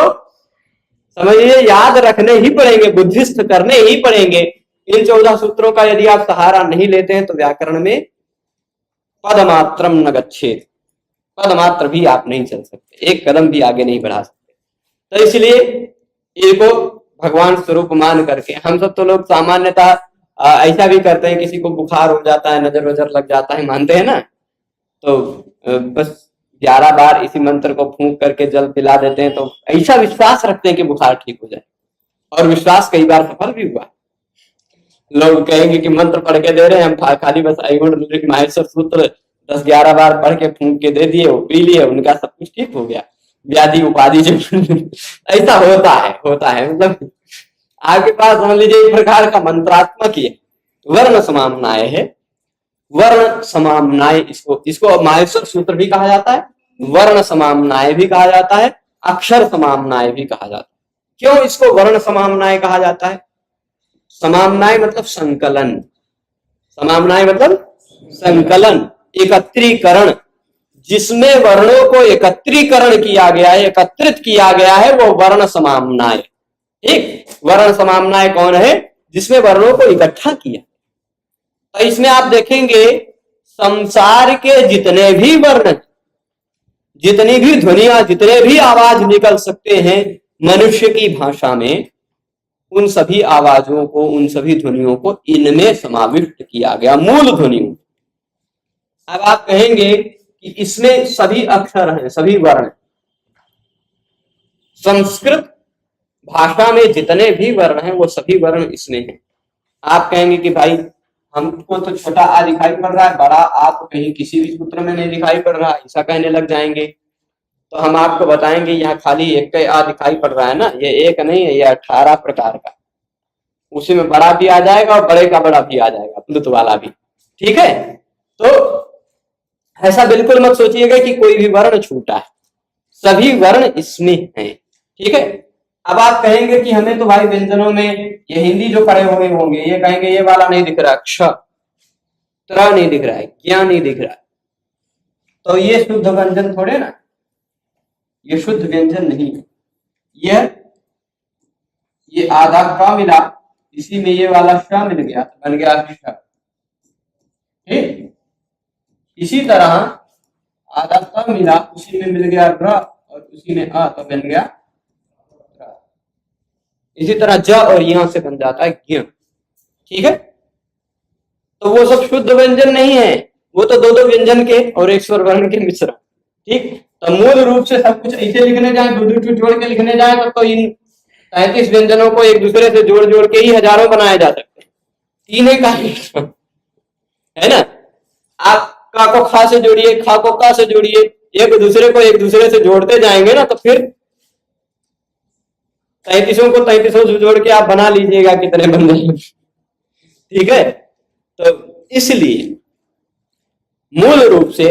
समझिए याद रखने ही पड़ेंगे, बुद्धिस्थ करने ही पड़ेंगे। इन 14 सूत्रों का यदि आप सहारा नहीं लेते हैं तो व्याकरण में पदमात्रम न गच्छेत, पदमात्र भी आप नहीं चल सकते, एक कदम भी आगे नहीं बढ़ा सकते। तो इसलिए इनको भगवान स्वरूप मान करके हम सब तो लोग सामान्यतः ऐसा भी करते हैं, किसी को बुखार हो जाता है, नजर वजर लग जाता है, मानते हैं ना, तो बस 11 बार इसी मंत्र को फूंक करके जल पिला देते हैं, तो ऐसा विश्वास रखते हैं कि बुखार ठीक हो जाए। और विश्वास कई बार सफल भी हुआ। लोग कहेंगे कि मंत्र पढ़ के दे रहे हैं हम, खाली बस ऐगुण माहेश्वर सूत्र 10-11 बार पढ़ के फूंक के दे दिए, वो पी लिए, उनका सब कुछ ठीक हो गया, व्याधि उपाधि जो ऐसा होता है मतलब आपके पास समझ लीजिए एक प्रकार का मंत्रात्मक ही है। वर्ण समाम्नाय है, वर्ण समाम्नाय, इसको माहेश्वर सूत्र भी कहा जाता है, वर्ण समाम्नाय भी कहा जाता है, अक्षर समाम्नाय भी कहा जाता है। क्यों इसको वर्ण समाम्नाय कहा जाता है? समाम्नाय मतलब संकलन, समाम्नाय मतलब संकलन, एकत्रीकरण, जिसमें वर्णों को एकत्रीकरण किया गया है, एकत्रित किया गया है, वो वर्ण समाम्नाय। ठीक, वर्ण समाम्नाय कौन है? जिसमें वर्णों को इकट्ठा किया। तो इसमें आप देखेंगे संसार के जितने भी वर्ण, जितनी भी ध्वनियां, जितने भी आवाज निकल सकते हैं मनुष्य की भाषा में, उन सभी आवाजों को, उन सभी ध्वनियों को इनमें समाविष्ट किया गया, मूल ध्वनियों। अब आप कहेंगे कि इसमें सभी अक्षर हैं, सभी वर्ण, संस्कृत भाषा में जितने भी वर्ण हैं वो सभी वर्ण इसमें हैं। आप कहेंगे कि भाई हमको तो छोटा आ दिखाई पड़ रहा है, बड़ा आ तो कहीं किसी भी सूत्र में नहीं दिखाई पड़ रहा, ऐसा कहने लग जाएंगे। तो हम आपको बताएंगे यहाँ खाली एक आ दिखाई पड़ रहा है ना, ये एक नहीं है, ये 18 प्रकार का, उसी में बड़ा भी आ जाएगा और बड़े का बड़ा भी आ जाएगा, प्लुत वाला भी। ठीक है, तो ऐसा बिल्कुल मत सोचिएगा कि कोई भी वर्ण छूटा है, सभी वर्ण इसमें हैं। ठीक है, अब आप कहेंगे कि हमें तो भाई व्यंजनों में ये हिंदी जो पढ़े हुए होंगे ये कहेंगे ये वाला नहीं दिख रहा, क्ष, त्र नहीं दिख रहा है, क्या नहीं दिख रहा है, तो ये शुद्ध व्यंजन थोड़े ना, ये शुद्ध व्यंजन नहीं है। ये आधा क मिला इसी में ये वाला श मिल गया तो बन गया श। ठीक, इसी तरह आधा स मिला, उसी में मिल गया र और उसी में आ तो बन गया र। इसी तरह ज और यहाँ से बन जाता है ज्ञ। ठीक है, तो वो सब शुद्ध व्यंजन नहीं है, वो तो दो दो व्यंजन के और एक स्वर वर्ण के मिश्रण। ठीक, तो मूल रूप से सब कुछ ऐसे लिखने जाए, दो दो जोड़ के लिखने जाए तो इन 33 व्यंजनों को एक दूसरे से जोड़ जोड़ के ही हजारों बनाए जा सकते हैं। तीन है का है ना, आप का को खा से जोड़िए, खा को का से जोड़िए, एक दूसरे को एक दूसरे से जोड़ते जाएंगे ना तो फिर 33 को 33 जोड़ के आप बना लीजिएगा कितने बन जाएंगे। ठीक है, तो इसलिए मूल रूप से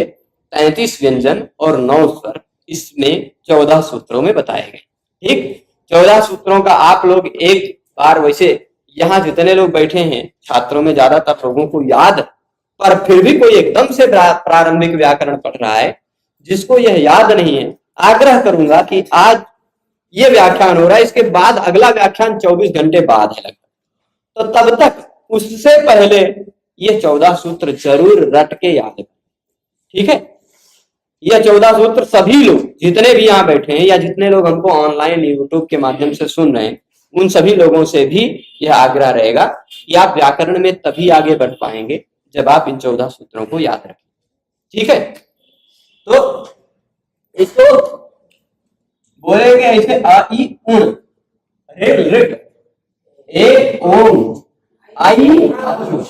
33 व्यंजन और 9 स्वर इसमें 14 सूत्रों में बताए गए। ठीक, 14 सूत्रों का आप लोग एक बार, वैसे यहाँ जितने लोग बैठे हैं छात्रों में ज्यादातर लोगों को याद, पर फिर भी कोई एकदम से प्रारंभिक व्याकरण पढ़ रहा है जिसको यह याद नहीं है, आग्रह करूंगा कि आज ये व्याख्यान हो रहा है, इसके बाद अगला व्याख्यान 24 घंटे बाद है लगता, तो तब तक उससे पहले ये 14 सूत्र जरूर रट के याद है। ठीक है, यह 14 सूत्र सभी लोग जितने भी यहाँ बैठे हैं या जितने लोग हमको ऑनलाइन यूट्यूब के माध्यम से सुन रहे हैं, उन सभी लोगों से भी यह आग्रह रहेगा कि आप व्याकरण में तभी आगे बढ़ पाएंगे जब आप इन 14 सूत्रों को याद रखें। ठीक है, तो इसको बोलेंगे ऐसे आ ई उण, ऋ ऋ, ए ओम, आई अचु,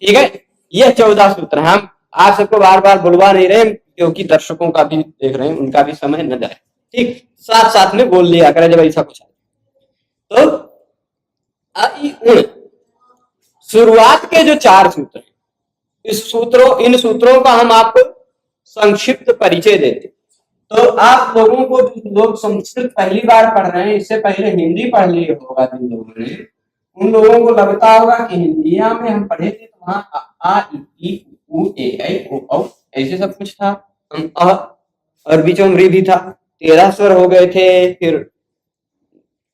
ठीक है, यह 14 सूत्र है। हम आप सबको बार बार बुलवा नहीं रहे क्योंकि दर्शकों का भी देख रहे हैं, उनका भी समय न जाए। ठीक, साथ साथ में बोल लिया करें जब ऐसा कुछ है। तो आई उण शुरुआत के जो 4 सूत्र हैं, इन सूत्रों का हम आपको संक्षिप्त परिचय देते। तो आप लोगों को, लोग संस्कृत पहली बार पढ़ रहे हैं, इससे पहले हिंदी पढ़ लिए होगा जिन लोगों ने, उन लोगों को लगता होगा कि हिंदिया में हम पढ़े थे तो वहां आ ई उ ए ऐ ओ औ ऐसे सब कुछ था, हम और बीचों में भी था, 13 स्वर हो गए थे, फिर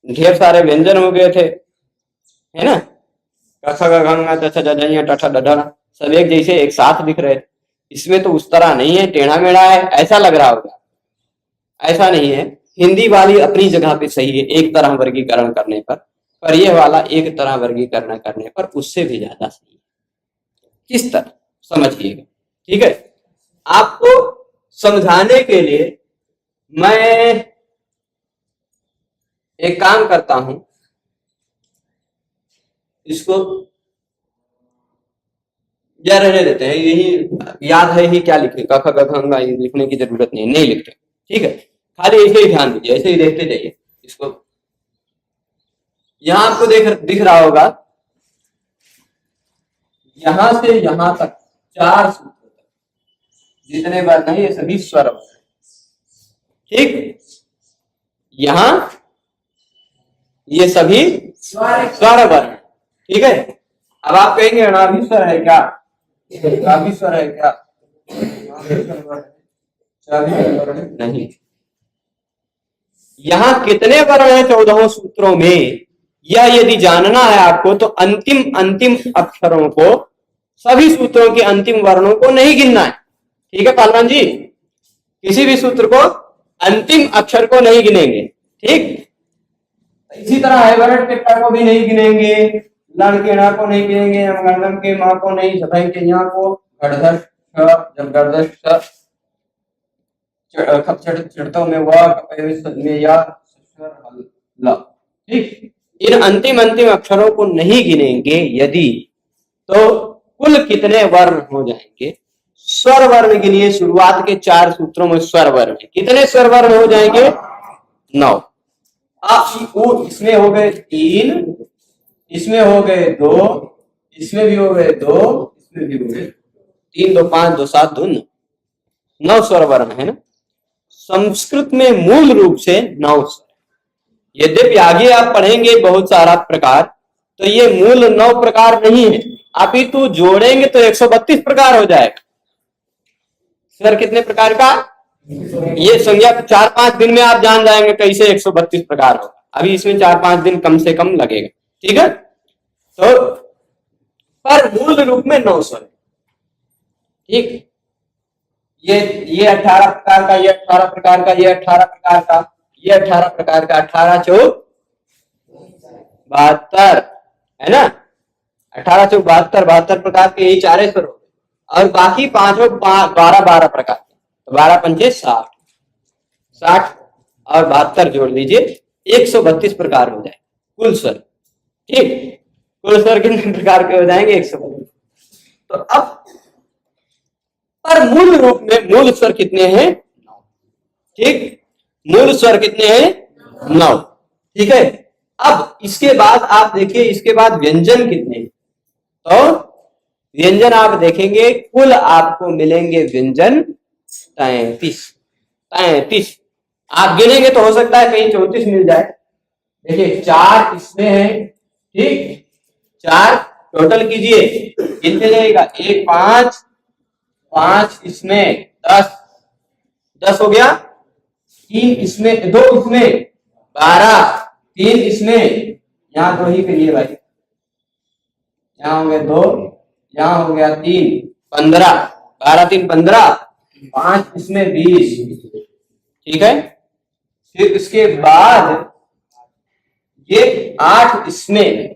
ढेर सारे व्यंजन हो गए थे, है ना, कछ गंगा तथा जजइया टठा डढा सब एक जैसे एक साथ दिख रहे थे। इसमें तो उस तरह नहीं है, टेढ़ा मेढ़ा है ऐसा लग रहा होगा, ऐसा नहीं है। हिंदी वाली अपनी जगह पे सही है एक तरह वर्गीकरण करने पर यह वाला एक तरह वर्गीकरण करने पर उससे भी ज्यादा सही है। किस तरह समझिएगा। ठीक है, आपको समझाने के लिए मैं एक काम करता हूं, इसको या रहने देते हैं, यही याद है ही क्या लिखे, क ख ग घ ङ लिखने की जरूरत नहीं लिखते। ठीक है, खाली ऐसे ही ध्यान दीजिए, ऐसे ही देखते जाइए इसको। यहां आपको दिख रहा होगा, यहां से यहां तक 4 सूत्र तक जितने बार नहीं, ये सभी स्वर। ठीक, यहां ये सभी स्वर वर्ण। ठीक है, अब आप कहेंगे अनाभिस्वर है क्या, अनाभिस्वर है क्या, नहीं। यहां कितने वर्ण हैं 14 सूत्रों में, यह यदि जानना है आपको तो अंतिम अक्षरों को, सभी सूत्रों के अंतिम वर्णों को नहीं गिनना है। ठीक है पालवान जी, किसी भी सूत्र को अंतिम अक्षर को नहीं गिनेंगे। ठीक, इसी तरह हैवरट के ट को भी नहीं गिनेंगे, लड़ के ण को नहीं गिनेंगे, गर्दम के मां को नहीं, सफाई के यहाँ को, गड़धश जब गड़धश चढ़तों में में या। ठीक, इन अंतिम अक्षरों को नहीं गिनेंगे यदि, तो कुल कितने वर्ण हो जाएंगे। स्वर वर्ण गिनिए, शुरुआत के 4 सूत्रों में स्वर वर्ण कितने स्वर वर्ण हो जाएंगे, 9। आ ई उ इसमें हो गए 3, इसमें हो गए 2, इसमें भी हो गए 2, इसमें भी हो गए 3, 2 5 2 7 2 9 स्वर वर्ण है ना। संस्कृत में मूल रूप से 9 स्वर, यद्यपि आगे आप पढ़ेंगे बहुत सारा प्रकार, तो ये मूल 9 प्रकार नहीं है, अपितु जोड़ेंगे तो 132 प्रकार हो जाएगा। स्वर कितने प्रकार का, ये संज्ञा 4-5 दिन में आप जान जाएंगे कैसे 132 प्रकार होगा। अभी इसमें 4-5 दिन कम से कम लगेगा, ठीक है। तो पर मूल रूप में 9 स्वर, ठीक। ये 18 प्रकार का, ये 18 प्रकार का, ये 18 प्रकार का, ये 18 प्रकार का, 18 चौक 72 है ना, 18 चौक 72, 72 प्रकार के यही 4 स्वर हो गए, और बाकी 12 प्रकार के, तो 12 पंचे 60, 60 और 72 जोड़ लीजिए 132 प्रकार हो जाए कुल स्वर, ठीक। कुल स्वर कितने प्रकार के हो जाएंगे, 132। तो अब पर मूल रूप में मूल स्वर कितने हैं, 9, ठीक। मूल स्वर कितने हैं, 9, ठीक है। अब इसके बाद आप देखिए, इसके बाद व्यंजन कितने हैं, तो व्यंजन आप देखेंगे कुल आपको मिलेंगे व्यंजन 33। आप गिनेंगे तो हो सकता है कहीं 34 मिल जाए। देखिए 4 इसमें है, ठीक, 4 टोटल कीजिए कितने जाएगा, 1 5, 5 इसमें 10 हो गया, 3 इसमें, 2 इसमें 12, 3 इसमें, यहाँ 2 ही करिए भाई, यहाँ हो गया 2, यहाँ हो गया 3, 15, 12 3 15, 5 इसमें 20, ठीक है। फिर इसके बाद ये 8 इसमें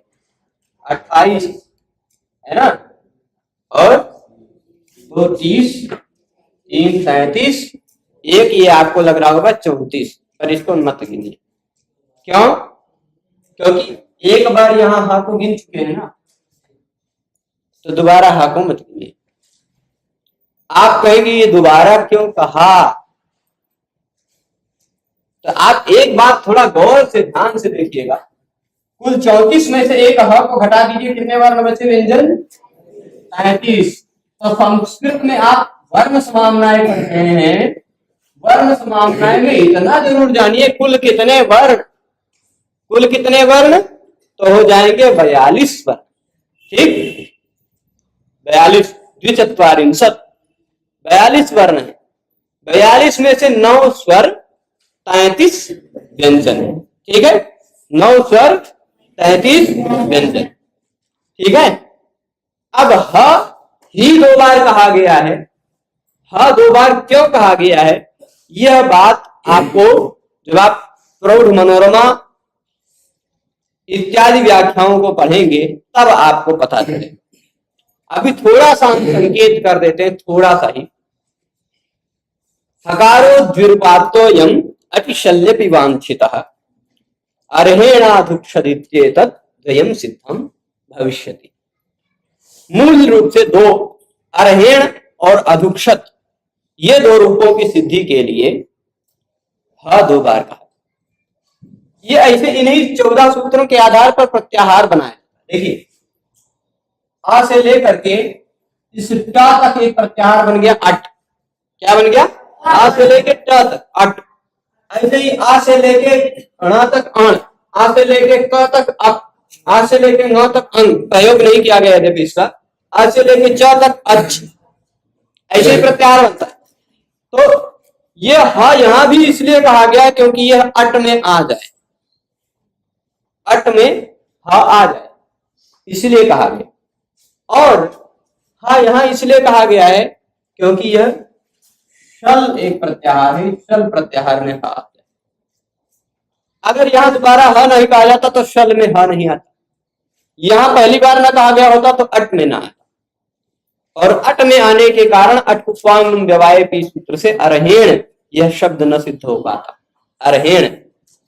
28 है ना, और 2 30, 3 37, एक ये आपको लग रहा होगा 34, पर इसको मत गिनिए, क्यों, क्योंकि एक बार यहां हा को गिन चुके हैं ना, तो दोबारा हा को मत गिनिए। आप कहेंगे ये दोबारा क्यों कहा, तो आप एक बात थोड़ा गौर से ध्यान से देखिएगा, कुल 34 में से एक ह को घटा दीजिए, कितने वर्ण बचे व्यंजन, 33। तो संस्कृत में आप वर्ण समाम्नाय पढ़ते हैं, वर्ण समाम्नाय में इतना जरूर जानिए कुल कितने वर्ण, कुल कितने वर्ण, तो हो जाएंगे 42 वर्ण, ठीक, 42 द्विचत्वारिंशत् 42 वर्ण है, 42 में से 9 स्वर 33 व्यंजन है, ठीक है, 9 स्वर 33 व्यंजन, ठीक है। अब ह ही 2 बार कहा गया है, ह 2 बार क्यों कहा गया है, यह बात आपको जब आप प्रौढ़ मनोरमा इत्यादि व्याख्याओं को पढ़ेंगे तब आपको पता चलेगा। अभी थोड़ा सा संकेत कर देते हैं, थोड़ा सा ही, हकारो द्विरूपात्तोऽयम् अतिशल्यपि वांछितः अर्हेणाधुक्षदित्येतत् द्वयम् सिद्धम भविष्यति। मूल रूप से 2 अर्हेण और अधुक्षत, ये 2 रूपों की सिद्धि के लिए ह 2 बार कहा। ये ऐसे इन्हीं 14 सूत्रों के आधार पर प्रत्याहार बनाए। देखिए आ से लेकर के इस ट तक एक प्रत्याहार बन गया 8, क्या बन गया, आ से लेके ट तक 8, ऐसे ही आ से लेके ण तक अण, आ से लेके क तक अप, आ से लेके न तक अंग, प्रयोग नहीं किया गया है इसका, आ से लेके च तक अच्छ, ऐसे प्रत्याहार बनता है। तो ये ह यहां भी इसलिए कहा गया क्योंकि यह अट में आ जाए, अट में ह आ जाए इसलिए कहा गया, और हा यहां इसलिए कहा गया है क्योंकि यह शल एक प्रत्याहार है, शल प्रत्याहार में हा आता है। अगर यहां दोबारा ह नहीं कहा जाता तो शल में ह नहीं आता, यहां पहली बार ना कहा गया होता तो अट में ना आता, और अट में आने के कारण अट उपवांग व्यवाय सूत्र से अरहेण यह शब्द न सिद्ध हो पाता, अरहेण,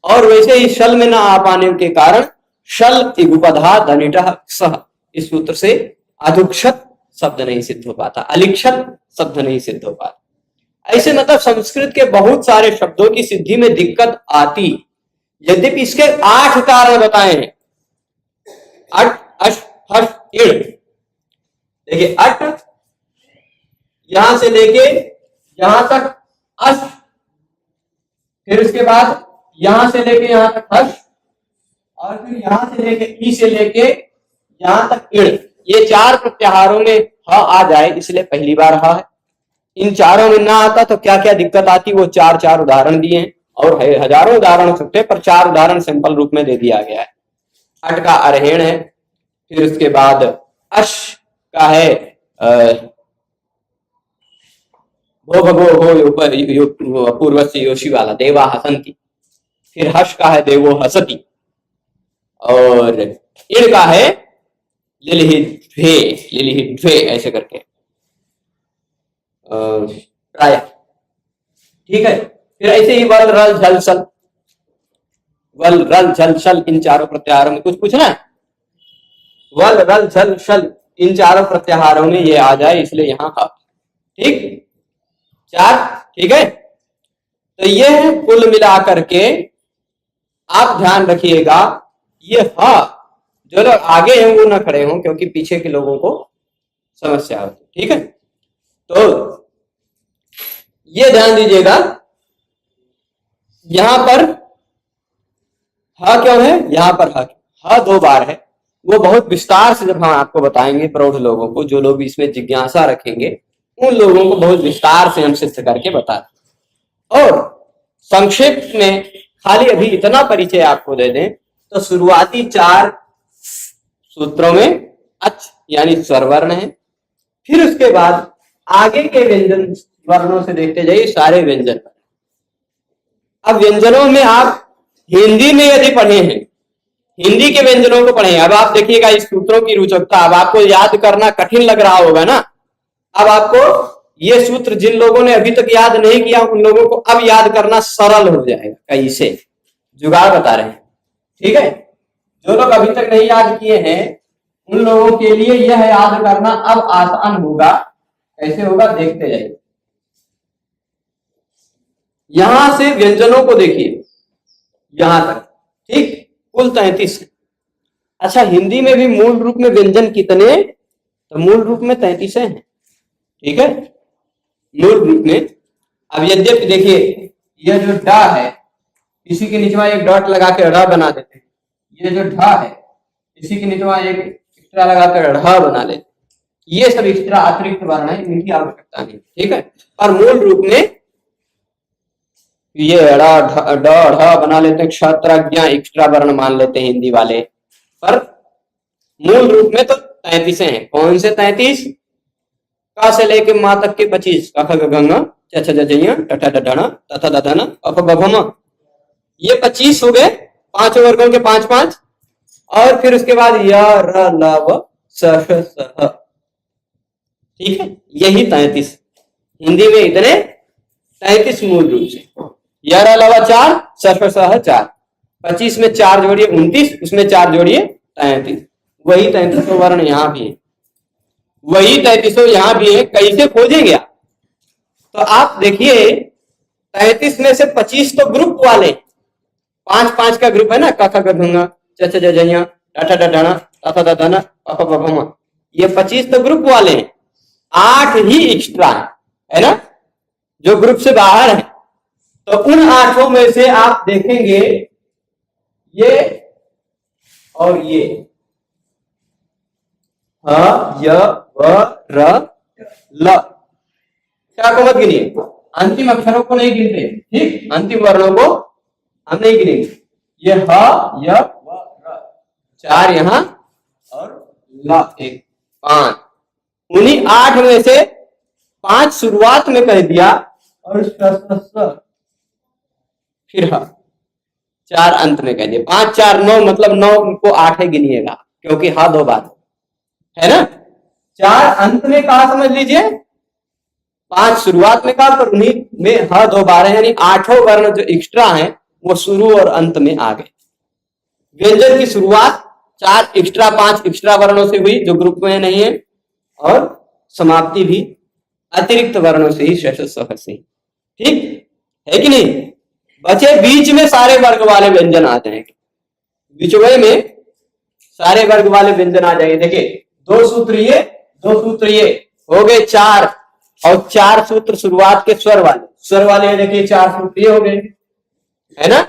और वैसे ही शल में न आ पाने के कारण शल इगुपधा धनिटः सह, इस सूत्र से अधुक्षत शब्द नहीं सिद्ध हो पाता, अलिक्षत शब्द नहीं सिद्ध हो पाता। ऐसे मतलब संस्कृत के बहुत सारे शब्दों की सिद्धि में दिक्कत आती, यद्यपि इसके 8 कारण बताए हैं, अट अश हश इण। देखिए अट यहां से लेके यहां तक अश, फिर उसके बाद यहां से लेके यहां तक हर्ष, और फिर यहां से लेके ई से लेके यहां तक इण, ये चार प्रत्याहारों में ह आ जाए इसलिए पहली बार ह है। इन चारों में ना आता तो क्या क्या दिक्कत आती, वो चार चार उदाहरण दिए हैं, और हजारों उदाहरण सकते पर चार उदाहरण सिंपल रूप में दे दिया गया है। अट का अरहेण है, फिर उसके बाद अश का है भो भगो हो पूर्व से योशी वाला देवा हसंती, फिर हर्ष का है देवो हसती, और इण का है लिलिहि ध्वे ऐसे करके प्राय, ठीक है। फिर ऐसे ही वल रल झल सल, वल रल झल सल, इन चारों प्रत्याहारों में कुछ पूछना है? वल रल झल सल इन चारों प्रत्याहारों में ये आ जाए इसलिए यहां हा, ठीक, चार, ठीक है। तो ये है कुल मिलाकर के, आप ध्यान रखिएगा ये हा, जो लोग आगे हैं वो ना खड़े हों क्योंकि पीछे के लोगों को समस्या होती, ठीक है। तो ये ध्यान दीजिएगा यहां पर हा क्यों है, यहां पर हा दो बार है, वो बहुत विस्तार से जब हम आपको बताएंगे प्रौढ़ लोगों को, जो लोग इसमें जिज्ञासा रखेंगे उन लोगों को बहुत विस्तार से हम सिद्ध करके बताते। और संक्षेप में खाली अभी इतना परिचय आपको दे दें तो शुरुआती चार सूत्रों में अच यानी स्वरवर्ण है, फिर उसके बाद आगे के व्यंजन वर्णों से देखते जाइए सारे व्यंजन। अब व्यंजनों में आप हिंदी में यदि पढ़े हैं, हिंदी के व्यंजनों को पढ़े, अब आप देखिएगा इस सूत्रों की रोचकता, अब आपको याद करना कठिन लग रहा होगा ना, अब आपको ये सूत्र जिन लोगों ने अभी तक याद नहीं किया उन लोगों को अब याद करना सरल हो जाएगा, कैसे जुगाड़ बता रहे हैं, ठीक है। जो लोग अभी तक नहीं याद किए हैं उन लोगों के लिए यह याद करना अब आसान होगा। कैसे होगा देखते जाइए। यहां से व्यंजनों को देखिए यहां तक, ठीक, कुल 33। अच्छा, हिंदी में भी मूल रूप में व्यंजन कितने, तो मूल रूप में 33 हैं, ठीक है, मूल रूप में। अब यद्यपि देखिए यह जो डा है इसी के नीचे एक डॉट लगा के ड़ बना देते हैं, ये जो ढा है इसी के नीचे एक एक्स्ट्रा लगाकर ढ बना लेते, ये सब एक्स्ट्रा अतिरिक्त वर्ण है, इनकी आवश्यकता नहीं, ठीक है। और मूल रूप में ये ढ बना लेते हैं, क्षत्रज्ञ एक्स्ट्रा वर्ण मान लेते हैं हिंदी वाले, पर मूल रूप में तो 33 हैं। कौन से 33? का से लेके मा तक के 25, क ख ग घ ङ छ छ ज ञ ट ठ ड ढ ण त थ द ध न प फ ब भ म, ये 25 हो गए, पांचों वर्गों के 5-5, और फिर उसके बाद य र ल व स श स, ठीक है, यही 33 हिंदी में इतने 33 मूल रूप से। य र ल व 4, स श स 4, 25 में 4 जोड़िए 29, उसमें 4 जोड़िए 33, वही 33 वर्ण यहाँ भी है, वही 33 यहां भी है। कैसे खोजेंगे आप? तो आप देखिए 33 में से 25 तो ग्रुप वाले, 5-5 का ग्रुप है ना, क ख ग घ ङ छ छ ज झ ञ ट ठ ड ढ ण त थ द ध न प फ ब भ म, ये 25 तो ग्रुप वाले हैं, 8 ही एक्स्ट्रा है ना जो ग्रुप से बाहर है। तो उन 8 में से आप देखेंगे ये और ये ह य व र ल, क्या को मत गिनिए, अंतिम अक्षरों को नहीं गिनते, ठीक, अंतिम वर्णों को हम नहीं गिनेंगे। ये ह य व र 4 यहां और ल 1, 5, उन्हीं 8 में से 5 शुरुआत में कह दिया और फिर 4 अंत में कह दिया। 5 4 9, मतलब 9 को 8 गिनिएगा क्योंकि हा 2 बार है ना। 4 अंत में कहा समझ लीजिए, 5 शुरुआत में कहा, पर उन्हीं में ह 2 बार है, यानी 8 वर्ण जो एक्स्ट्रा हैं वो शुरू और अंत में आ गए। व्यंजन की शुरुआत 4 एक्स्ट्रा 5 एक्स्ट्रा वर्णों से हुई जो ग्रुप में नहीं है, और समाप्ति भी अतिरिक्त वर्णों से ही, से, ठीक है कि नहीं। बचे बीच में सारे वर्ग वाले व्यंजन आ जाएंगे, बीचों में सारे वर्ग वाले व्यंजन आ जाएंगे। देखिए 2 सूत्र ये, 2 सूत्र ये हो गए 4, और 4 सूत्र शुरुआत के स्वर वाले देखिए 4 सूत्र ये हो गए, है ना।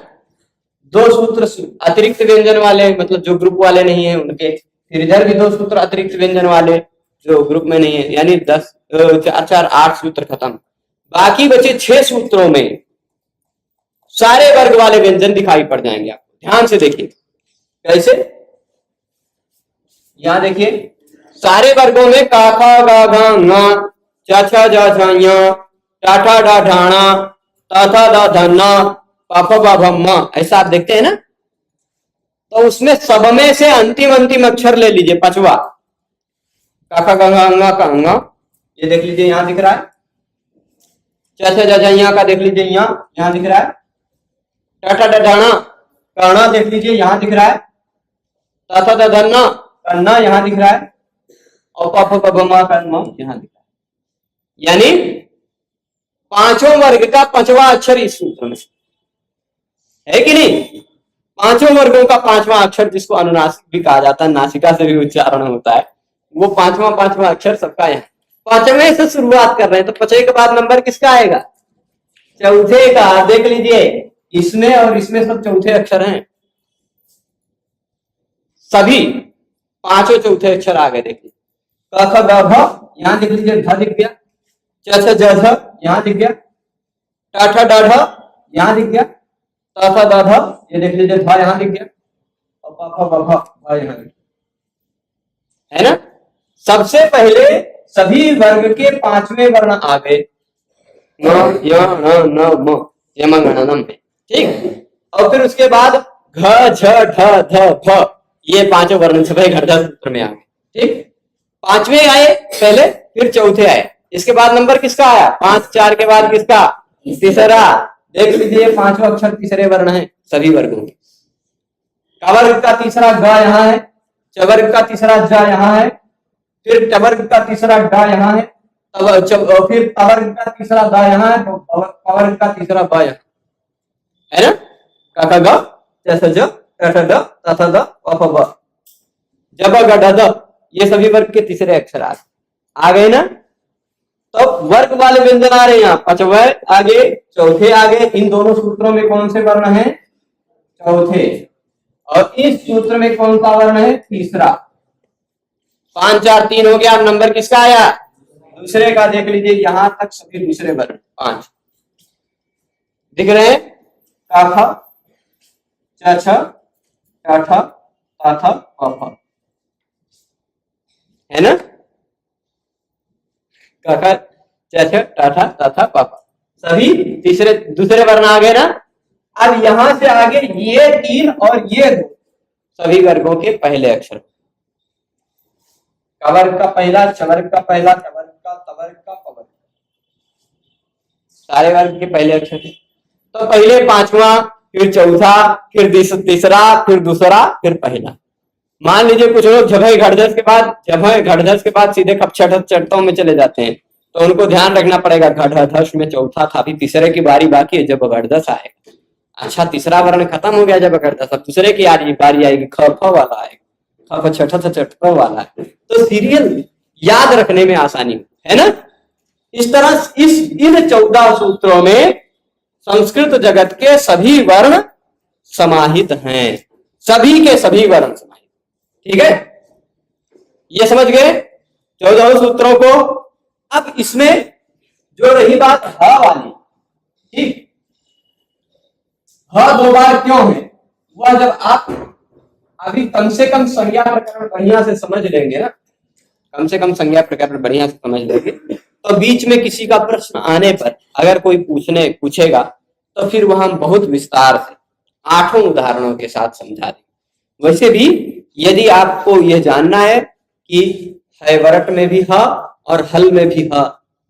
दो सूत्र अतिरिक्त व्यंजन वाले, मतलब जो ग्रुप वाले नहीं है उनके, फिर इधर भी दो सूत्र अतिरिक्त व्यंजन वाले जो ग्रुप में नहीं है, यानी 10 4 4 8 सूत्र खत्म। बाकी बचे 6 सूत्रों में सारे वर्ग वाले व्यंजन दिखाई पड़ जाएंगे आपको। ध्यान से देखिए कैसे, यहां देखिए सारे वर्गों में का खा गा घा ङा चा छा जा झा ञा टा ठा डा ढाणा ता था दा धन्ना पा फा बा भम्मा, ऐसा आप देखते हैं ना। तो उसमें सब में से अंतिम अंतिम अक्षर ले लीजिए, पांचवा का खा गा घा ङा का ङा, ये देख लीजिए यहां दिख रहा है। चा छा जा झा यहाँ का देख लीजिए, यहाँ दिख रहा है। टा ठा डा ढाणा कर्णा देख लीजिए यहां दिख रहा है। ता था दा धन्ना कन्ना यहां दिख रहा है। और पा फा बा भम्मा कर्मा यहां दिख रहा है। यानी पांचों वर्ग का पांचवा अक्षर इस सूत्र में है कि नहीं। पांचों वर्गों का पांचवा अक्षर, जिसको अनुनासिक भी कहा जाता है, नासिका से भी उच्चारण होता है, वो पांचवा अक्षर सबका है। पांचवें से शुरुआत कर रहे हैं, तो पांचवें के बाद नंबर किसका आएगा? चौथे का। देख लीजिए इसमें और इसमें सब चौथे अक्षर हैं, सभी पांचों चौथे अक्षर आ गए। देखिए क ख ग घ यहां देख लीजिए, ध दिख गया। च छ ज झ यहां दिख गया। टा ठा डा ढ यहां दिख गया। ता था दा ध ये देख लीजिए, धा यहां दिख गया। और पा फा बा भा यहां दिख गया, है ना। सबसे पहले सभी वर्ग के पांचवें वर्ण आ गए, न य न म यमगणनम में, ठीक। और फिर उसके बाद घ झ ढ ध भ, ये पांचों वर्ण सभी घटधा सूत्र में आ गए, ठीक। पांचवें आए पहले, फिर चौथे आए। इसके बाद नंबर किसका आया? 5 4 के बाद किसका? तीसरा। देख लीजिए पांचों अक्षर तीसरे वर्ण हैं सभी वर्गों के। कवर्ग का तीसरा ग यहाँ है, चवर्ग का तीसरा ज यहाँ है, फिर टवर्ग का तीसरा ड यहाँ है, फिर तवर्ग का तीसरा द यहाँ है, तो पवर्ग का तीसरा ब यहाँ है ना। का ख ग च छ ज ट ठ ड त थ द प फ ब, ज ब ग ढ द, ये सभी वर्ग के तीसरे अक्षर आ गए ना। तो वर्ग वाले व्यंजन आ रहे हैं यहाँ, पांचवा आगे, चौथे आगे। इन दोनों सूत्रों में कौन से वर्ण हैं? चौथे। और इस सूत्र में कौन सा वर्ण है? तीसरा। 5 4 3 हो गया। नंबर किसका आया? दूसरे का। देख लीजिए यहां तक सभी दूसरे वर्ण 5 दिख रहे हैं। का ख च छ टा ठ ता थ प फ, है ना। का ख च छ टा ठ ता थ प फ, सभी तीसरे दूसरे वर्ण आ गए ना। अब यहां से आगे ये 3 और ये 2 सभी वर्गों के पहले अक्षर। कवर्ग का पहला, चवर्ग का पहला, टवर्ग का, तवर्ग का, पवर्ग, सारे वर्ग के पहले अक्षर थे। तो पहले पांचवा, फिर चौथा, फिर तीसरा, फिर दूसरा, फिर पहला। मान लीजिए कुछ लोग जभय घटधस के बाद सीधे चटतों में चले जाते हैं, तो उनको ध्यान रखना पड़ेगा। घटधस में चौथा था, अभी तीसरे की बारी बाकी है, जब घटधस आएगा। अच्छा, तीसरा वर्ण खत्म हो गया जब घटधस, अब दूसरे की बारी आएगी, ख फ वाला आएगा, ख छठ वाला है। तो सीरियल याद रखने में आसानी है ना। इस तरह इन 14 सूत्रों में संस्कृत जगत के सभी वर्ण समाहित हैं, सभी के सभी वर्ण समाहित, ठीक है। ये समझ गए 14 सूत्रों को। अब इसमें जो रही बात ह वाली, ठीक, ह 2 बार क्यों है, वह जब आप अभी कम से कम संज्ञा प्रकरण बढ़िया से समझ लेंगे ना, कम से कम संज्ञा प्रकरण बढ़िया से समझ लेंगे, तो बीच में किसी का प्रश्न आने पर अगर कोई पूछेगा तो फिर वह हम बहुत विस्तार से 8 उदाहरणों के साथ समझा देंगे। वैसे भी यदि आपको यह जानना है कि हैवरट में भी ह और हल में भी ह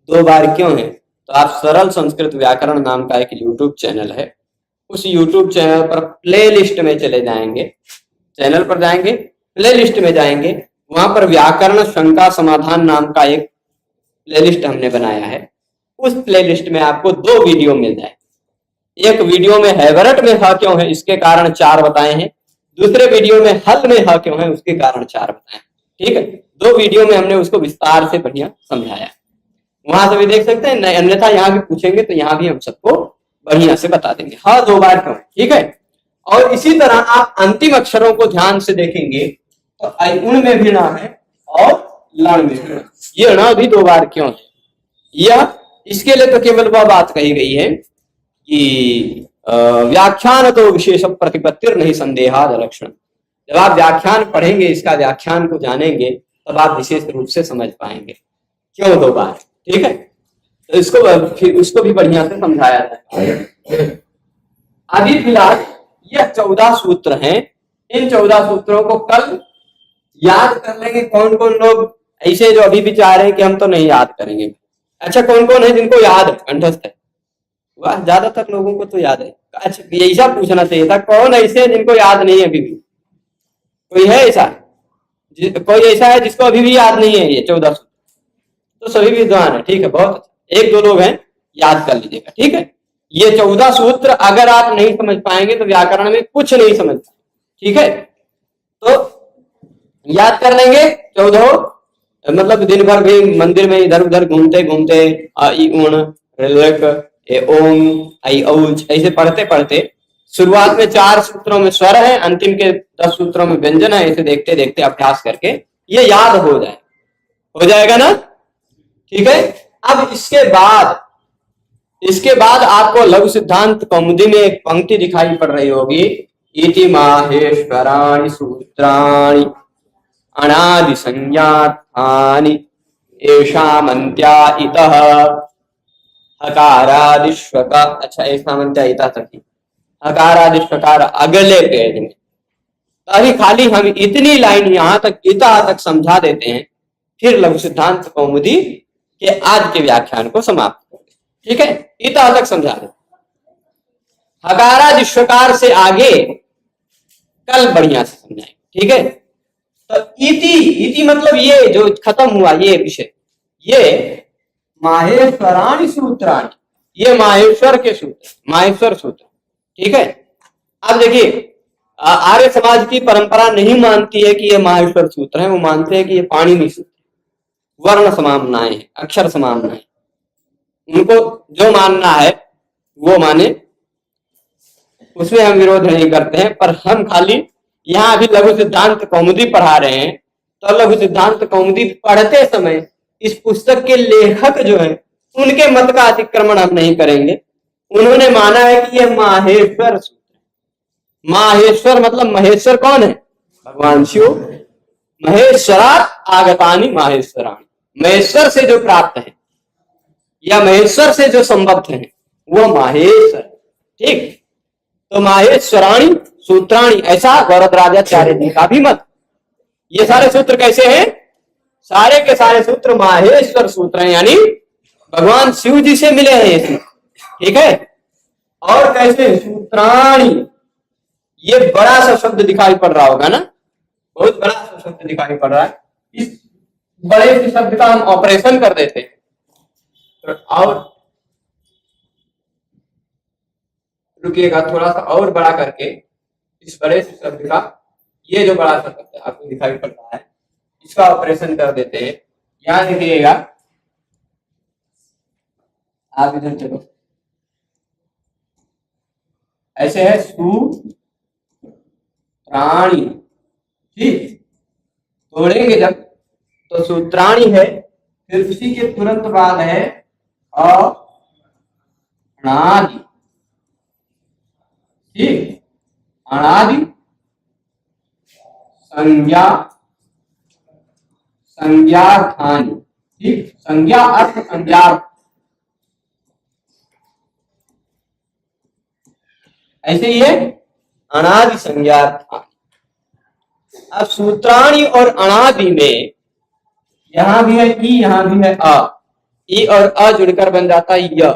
2 बार क्यों है, तो आप सरल संस्कृत व्याकरण नाम का एक यूट्यूब चैनल है, उस यूट्यूब चैनल पर प्ले लिस्ट में चले जाएंगे, चैनल पर जाएंगे, प्ले लिस्ट में जाएंगे, वहां पर व्याकरण शंका समाधान नाम का एक प्ले लिस्ट हमने बनाया है। उस प्ले लिस्ट में आपको 2 वीडियो मिल जाए। एक वीडियो में हैवरट में ह क्यों है इसके कारण 4 बताए हैं, दूसरे वीडियो में हल में ह क्यों है उसके कारण 4 बताए, ठीक है। 2 वीडियो में हमने उसको विस्तार से बढ़िया समझाया, वहां से भी देख सकते हैं, अन्यथा यहाँ भी पूछेंगे तो यहाँ भी हम सबको बढ़िया से बता देंगे। ह 2 बार क्यों, ठीक है। और इसी तरह आप अंतिम अक्षरों को ध्यान से देखेंगे तो उन में भी ण है और लण में भी ण। ये ण भी 2 बार क्यों है? यह इसके लिए तो केवल वह बात कही गई है कि व्याख्यान तो विशेष प्रतिपत्तिर नहीं संदेहाद लक्षण। जब आप व्याख्यान पढ़ेंगे, इसका व्याख्यान को जानेंगे, तब आप विशेष रूप से समझ पाएंगे क्यों 2 बार। ठीक है, तो उसको भी बढ़िया से समझाया जाए। अभी फिलहाल यह 14 सूत्र हैं। इन 14 सूत्रों को कल याद कर लेंगे। कौन कौन लोग ऐसे जो अभी भी चाह रहे हैं कि हम तो नहीं याद करेंगे? अच्छा, कौन कौन है जिनको याद है, कंठस्थ है? वाह, ज्यादातर लोगों को तो याद है। अच्छा, ऐसा पूछना चाहिए था, कौन ऐसे जिनको याद नहीं है अभी भी? कोई है ऐसा? कोई ऐसा है जिसको अभी भी याद नहीं है ये 14 सूत्र? तो सभी विद्वान है। ठीक है, बहुत अच्छा। 1-2 लोग हैं, याद कर लीजिएगा। ठीक है, ये 14 सूत्र अगर आप नहीं समझ पाएंगे तो व्याकरण में कुछ नहीं समझ पाएंगे। ठीक है, तो याद कर लेंगे 14। मतलब दिन भर भी मंदिर में इधर उधर घूमते घूमते ओम आई औच ऐसे पढ़ते पढ़ते शुरुआत में 4 सूत्रों में स्वर है, अंतिम के 10 सूत्रों में व्यंजन है। ऐसे देखते देखते अभ्यास करके ये याद हो जाएगा ना? ठीक है, अब इसके बाद आपको लघु सिद्धांत कौमुदी में एक पंक्ति दिखाई पड़ रही होगी, इति माहेश्वराणि सूत्राणि अनादि संज्ञार्थानि येषामन्त्या इतः हकारादिष्वक। अच्छा, येषामन्त्या इतः तक ही हकारादिष्वकार अगले पेज में। अभी खाली हम इतनी लाइन यहां तक इतः तक समझा देते हैं, फिर लघु सिद्धांत कौमुदी के आज के व्याख्यान को समाप्त करेंगे। ठीक है, इतः तक समझा देते। हकारादिष्वकार से आगे कल बढ़िया से समझाएंगे। ठीक है, तो इति मतलब ये जो खत्म हुआ ये विषय, ये माहेश्वराणि सूत्राणि, ये माहेश्वर के सूत्र, माहेश्वर सूत्र। ठीक है, अब देखिए आर्य समाज की परंपरा नहीं मानती है कि ये माहेश्वर सूत्र है, वो मानते हैं कि ये पाणिनि सूत्र, वर्ण समामनाएं हैं, अक्षर समामनाएं। उनको जो मानना है वो माने, उसमें हम विरोध नहीं करते हैं। पर हम खाली यहाँ अभी लघु सिद्धांत कौमुदी पढ़ा रहे हैं, तो लघु सिद्धांत कौमुदी पढ़ते समय इस पुस्तक के लेखक जो है उनके मत का अतिक्रमण हम नहीं करेंगे। उन्होंने माना है कि यह माहेश्वर सूत्र। माहेश्वर मतलब महेश्वर कौन है? भगवान शिव। महेश्वरात् आगतानि माहेश्वराणि, महेश्वर से जो प्राप्त है या महेश्वर से जो संबद्ध है वो माहेश्वर। ठीक, तो माहेश्वराणि सूत्राणि, ऐसा गौरवराजाचार्य जी का भी मत। ये सारे सूत्र कैसे हैं? सारे के सारे सूत्र माहेश्वर सूत्र हैं, यानी भगवान शिव जी से मिले हैं ये सूत्र। ठीक है, और कैसे? सूत्राणि, ये बड़ा सा शब्द दिखाई पड़ रहा होगा ना, बहुत बड़ा सा शब्द दिखाई पड़ रहा है। इस बड़े से शब्द का हम ऑपरेशन कर देते हैं और रुकिएगा, थोड़ा सा और बड़ा करके इस बड़े से शब्द का, ये जो बड़ा सा शब्द आपको दिखाई पड़ रहा है, इसका ऑपरेशन कर देते हैं। यहां देखिएगा, आप इधर चलो, ऐसे है सूत्राणि। ठीक, तोड़ेंगे जब तो सूत्राणि है, फिर उसी के तुरंत बाद है अनादि। ठीक, अनादि संज्ञा, संज्ञार्थानि। ठीक, संज्ञा अर्थ संज्ञार्थ, ऐसे ही है अनादि संज्ञार्थानि। अब सूत्राणि और अनादि में यहां भी है ई, यहां भी है अ, ई और अ जुड़कर बन जाता है य।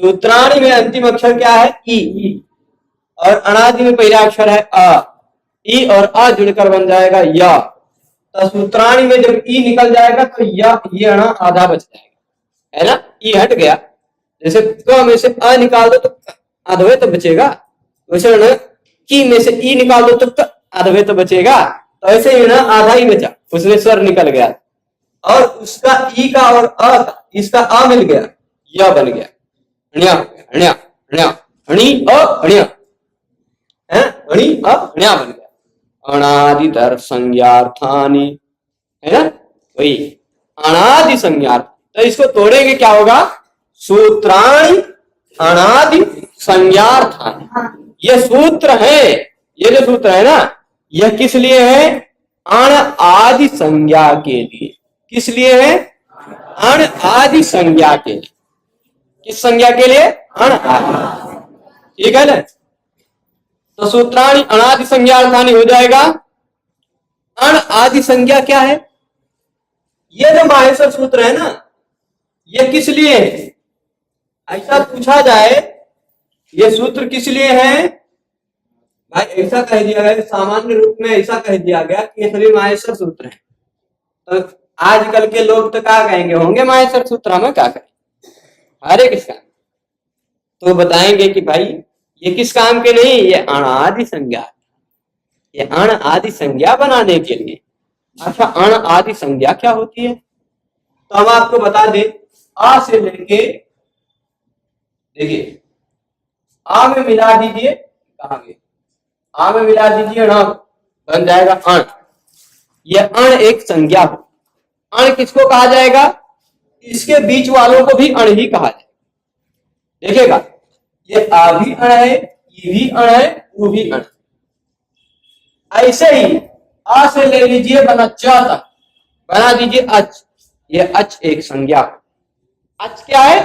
सूत्राणि में अंतिम अक्षर क्या है? ई, और अनादि में पहला अक्षर है अ, ई और अ जुड़कर बन जाएगा य। तो सूत्राणि में जब ई निकल जाएगा तो ये अणा आधा बच जाएगा, है ना? ई हट गया, जैसे क में से अ निकाल दो तो आधवे तो बचेगा, वैसे ना की में से ई निकाल दो तो आधवे तो बचेगा। तो ऐसे ही ना आधा ही बचा, उसमें स्वर निकल गया और उसका ई का और अ का, इसका अ मिल गया, यह बन गया ण्या ण्या ण्या णी अ ण्या। अणि अण्या बन गया। अणादितर संज्ञार्थानि, है ना, वही अनादि संज्ञार्थ। तो इसको तोड़ेंगे क्या होगा, सूत्राणि अनादि संज्ञार्थानि। ये सूत्र है, ये जो सूत्र है ना, यह किस लिए है, अण आदि संज्ञा के लिए। किस लिए है, अण आदि संज्ञा के लिए। किस संज्ञा के लिए, अण आदि, ठीक है ना। तो सूत्राणि अनादि संज्ञार्थानि हो जाएगा। अण आदि संज्ञा क्या है, ये जो माहेश्वर सूत्र है ना, ये किस लिए है, ऐसा पूछा जाए, ये सूत्र किस लिए है भाई, ऐसा कह दिया गया, सामान्य रूप में ऐसा कह दिया गया कि ये सभी माहेश्वर सूत्र हैं। तो आजकल के लोग तो क्या कहेंगे, होंगे माहेश्वर सूत्र, हमें क्या करें, हरे किस काम, तो बताएंगे कि भाई ये किस काम के नहीं, ये अनादि संज्ञा, ये अण आदि संज्ञा बनाने के लिए। अच्छा, अण आदि संज्ञा क्या होती है, तो हम आपको बता दें, आ से लेके, देखिए आ में मिला दीजिए, कहा आ में मिला दीजिए ण, बन जाएगा अण। यह अण एक संज्ञा हो। अण किसको कहा जाएगा, इसके बीच वालों को भी अण ही कहा जाएगा। देखिएगा, ये आ भी अण है, ये भी अण है, वो भी अण। ऐसे ही आ से ले लीजिए, बना च तक, बना दीजिए अच। ये अच एक संज्ञा, अच क्या है,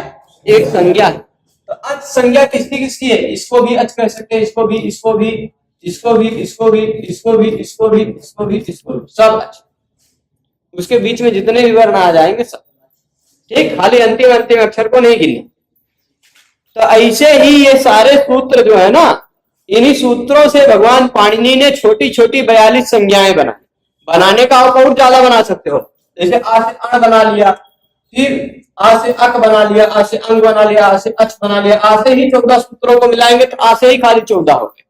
एक संज्ञा है। तो अच संज्ञा किसकी किसकी है, इसको भी अच कह सकते हैं, इसको भी, इसको भी, इसको भी, इसको भी, इसको भी, इसको भी, इसको भी, इसको भी, सब अच। उसके बीच में जितने भी वर्ण आ जाएंगे सब, ठीक, खाली अंतिम अंतिम अक्षर को नहीं गिनना। तो ऐसे ही ये सारे सूत्र जो है ना, इन्हीं सूत्रों से भगवान पाणिनि ने छोटी छोटी 42 संज्ञाएं बनाने का आप और ज्यादा बना सकते हो। जैसे आ से अण बना लिया, फिर आ से अक बना लिया, आ से अंग बना लिया, आ से अच बना लिया, आ से ही 14 सूत्रों को मिलाएंगे तो आ से ही खाली 14 हो गए।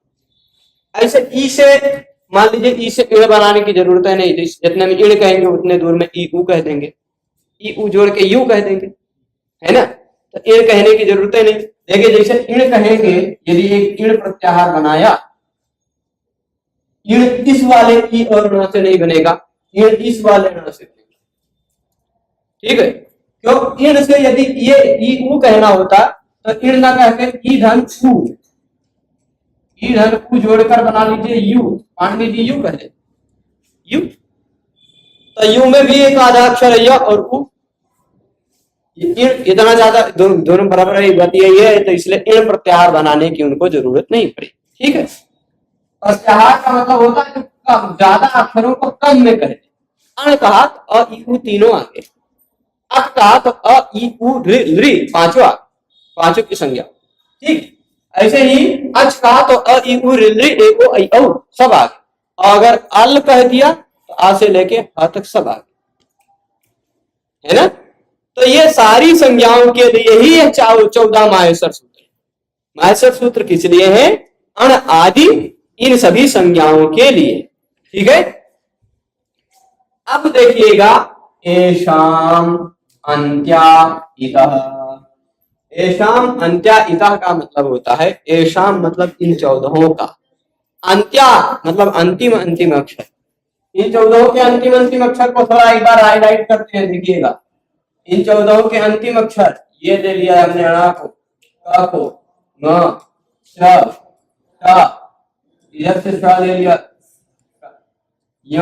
ऐसे ई से, मान लीजिए ई से इण बनाने की जरूरत है नहीं, जितने में इण कहेंगे उतने दूर में ई उ कह देंगे, ई उ जोड़ के यू कह देंगे, है ना। तो इण कहने की जरूरत है नहीं। देखिए जैसे इण कहेंगे, यदि एक इण प्रत्याहार बनाया, इण इस वाले ई और ण से नहीं बनेगा, इण इस वाले ण से बनेगा, ठीक है। क्यों, इण से यदि ये ई उ कहना होता तो इण ना कहकर ई धन उ, ई धन उ जोड़कर बना लीजिए यू, मान लीजिए यू कह दे, यू। तो यू में भी एक आधा अक्षर है य और उ, इतना ज्यादा दोनों बराबर है, बात यही है, तो इसलिए इण प्रत्याहार बनाने की उनको जरूरत नहीं पड़ी, ठीक है। प्रत्याहार का मतलब होता है ज्यादा अक्षरों को कम में कहे। अण कहा तो अ ई उ तीनों आगे, अक कहा तो अ ई उ ऋ पांचों, पांचों की संज्ञा, ठीक। ऐसे ही अच कहा तो अ ई उ ऋ ए ओ ऐ औ सब आगे, और अगर अल कह दिया तो आ से लेके ह तक सब आगे, है ना। तो ये सारी संज्ञाओं के लिए ही ये 14 माहेश्वर सूत्र। माहेश्वर सूत्र किस लिए है, अण आदि इन सभी संज्ञाओं के लिए, ठीक है। अब देखिएगा, एषाम अंत्या इतः, एषाम अंत्या इतः का मतलब होता है, एषाम मतलब इन 14 का, अंत्या मतलब अंतिम अंतिम अक्षर। इन 14 के अंतिम अंतिम अक्षर को थोड़ा एक बार हाईलाइट करते हैं, देखिएगा। इन 14 के अंतिम अक्षर ये ले लिया हमने, अणा को, क को, न, श, ट, इधर से श ले लिया, य,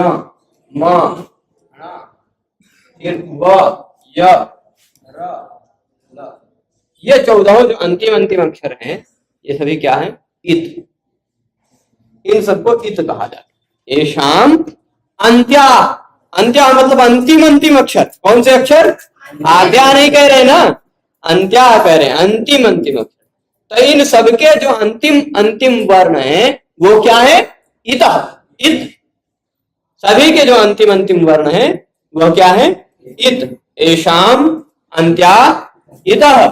म, ण, फिर व, य, र, ल। ये 14 जो अंतिम अंतिम अक्षर हैं, ये सभी क्या है, इत। इन सबको इत कहा जाता है। एषाम अंत्या, अंत्या मतलब अंतिम अंतिम अक्षर। कौन से अक्षर, आद्या नहीं कह रहे ना, अंत्या कह रहे हैं, अंतिम अंतिम अक्षर। तो इन सबके जो अंतिम अंतिम वर्ण है वो क्या है, इतः, इत। सभी के जो अंतिम अंतिम वर्ण है वह क्या है, इत। एषाम अंत्या इतः,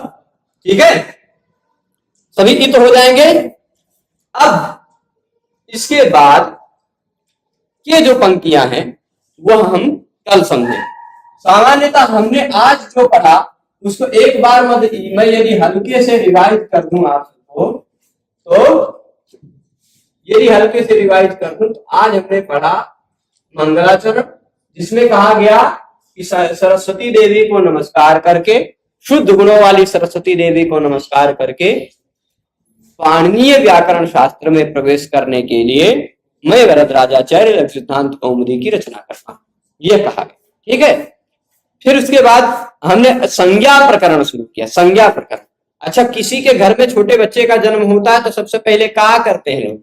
ठीक है, सभी इत हो जाएंगे। अब इसके बाद ये जो पंक्तियां हैं वह हम कल समझें। सामान्यतः हमने आज जो पढ़ा उसको एक बार मैं यदि हल्के से रिवाइज कर दूं आप सबको, तो यदि हल्के से रिवाइज कर दूं तो आज हमने पढ़ा मंगलाचरण, जिसमें कहा गया कि सरस्वती देवी को नमस्कार करके, शुद्ध गुणों वाली सरस्वती देवी को नमस्कार करके पाणिनीय व्याकरण शास्त्र में प्रवेश करने के लिए मैं वरदराजाचार्य लघु सिद्धांत कौमुदी की रचना करता हूं, यह कहा गया। ठीक है, फिर उसके बाद हमने संज्ञा प्रकरण शुरू किया। संज्ञा प्रकरण, अच्छा किसी के घर में छोटे बच्चे का जन्म होता है तो सबसे पहले क्या करते हैं लोग?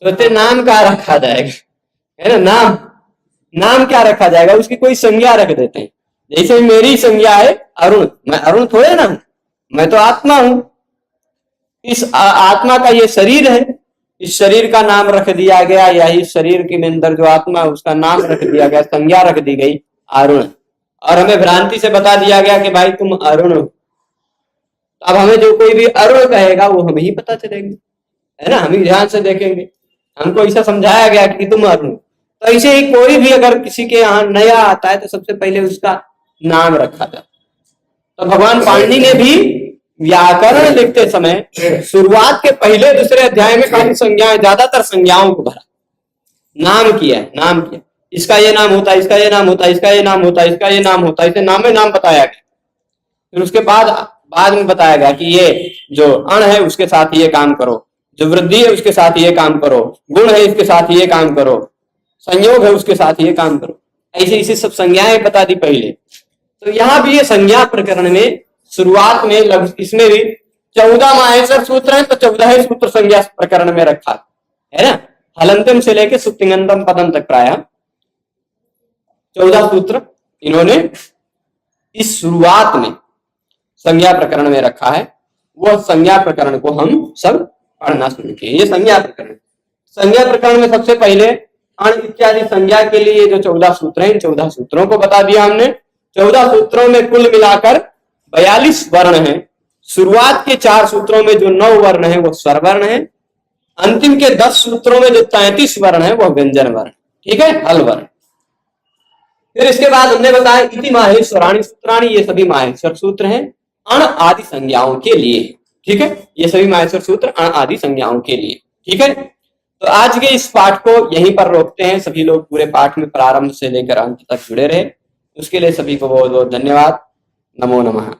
सोचते नाम क्या रखा जाएगा, है ना? नाम क्या रखा जाएगा, उसकी कोई संज्ञा रख देते हैं। जैसे मेरी संज्ञा है अरुण, मैं अरुण थोड़े ना हूं, मैं तो आत्मा हूं। इस आत्मा का ये शरीर है, इस शरीर का नाम रख दिया गया, या इस शरीर के अंदर जो आत्मा है उसका नाम रख दिया गया, संज्ञा रख दी गई अरुण, और हमें भ्रांति से बता दिया गया कि भाई तुम अरुण हो। अब हमें जो कोई भी अरुण कहेगा वो हमें ही पता चलेगा, है ना? हम ही ध्यान से देखेंगे, हमको ऐसा समझाया गया कि तुम अरुण। तो ऐसे ही कोई भी अगर किसी के यहाँ नया आता है तो सबसे पहले उसका नाम रखा जाता। तो भगवान पाणिनि ने भी व्याकरण लिखते समय शुरुआत के पहले दूसरे अध्याय में काफी संज्ञाएं, ज्यादातर संज्ञाओं को भरा, नाम किया, नाम किया, इसका ये नाम होता है, इसका ये नाम होता है, इसका ये नाम होता है, इसका ये नाम होता है, इसे नाम में नाम बताया गया। फिर उसके बाद में बताया गया कि ये जो अण है उसके साथ ये काम करो, जो वृद्धि है उसके साथ ये काम करो, गुण है इसके साथ ये काम करो, संयोग है उसके साथ ये काम करो, ऐसे ऐसे सब संज्ञाएं बता दी पहले। तो यहाँ भी ये संज्ञा प्रकरण में शुरुआत में इसमें भी 14 माहेश्वर सूत्र हैं, तो 14 ही सूत्र संज्ञा प्रकरण में रखा है ना। हलंतम से लेके सुप्तिंगंतम पदम तक प्राय 14 सूत्र इन्होंने इस शुरुआत में संज्ञा प्रकरण में रखा है। वह संज्ञा प्रकरण को हम सब पढ़ना शुरू किए। ये संज्ञा प्रकरण, संज्ञा प्रकरण में सबसे पहले अण इत्यादि संज्ञा के लिए जो 14 सूत्र हैं, इन 14 सूत्रों को बता दिया हमने। 14 सूत्रों में कुल मिलाकर 42 वर्ण हैं। शुरुआत के 4 सूत्रों में जो 9 वर्ण हैं वो स्वर वर्ण है। अंतिम के 10 सूत्रों में जो 33 वर्ण है वह व्यंजन वर्ण, ठीक है, हल वर्ण। फिर इसके बाद हमने बताया इति माहेश्वराणि सूत्राणि, ये सभी माहेश्वर सूत्र हैं अण आदि संज्ञाओं के लिए, ठीक है, ये सभी माहेश्वर सूत्र अण आदि संज्ञाओं के लिए, ठीक है। तो आज के इस पाठ को यहीं पर रोकते हैं। सभी लोग पूरे पाठ में प्रारंभ से लेकर अंत तक जुड़े रहे, उसके लिए सभी को बहुत बहुत धन्यवाद। नमो नमः।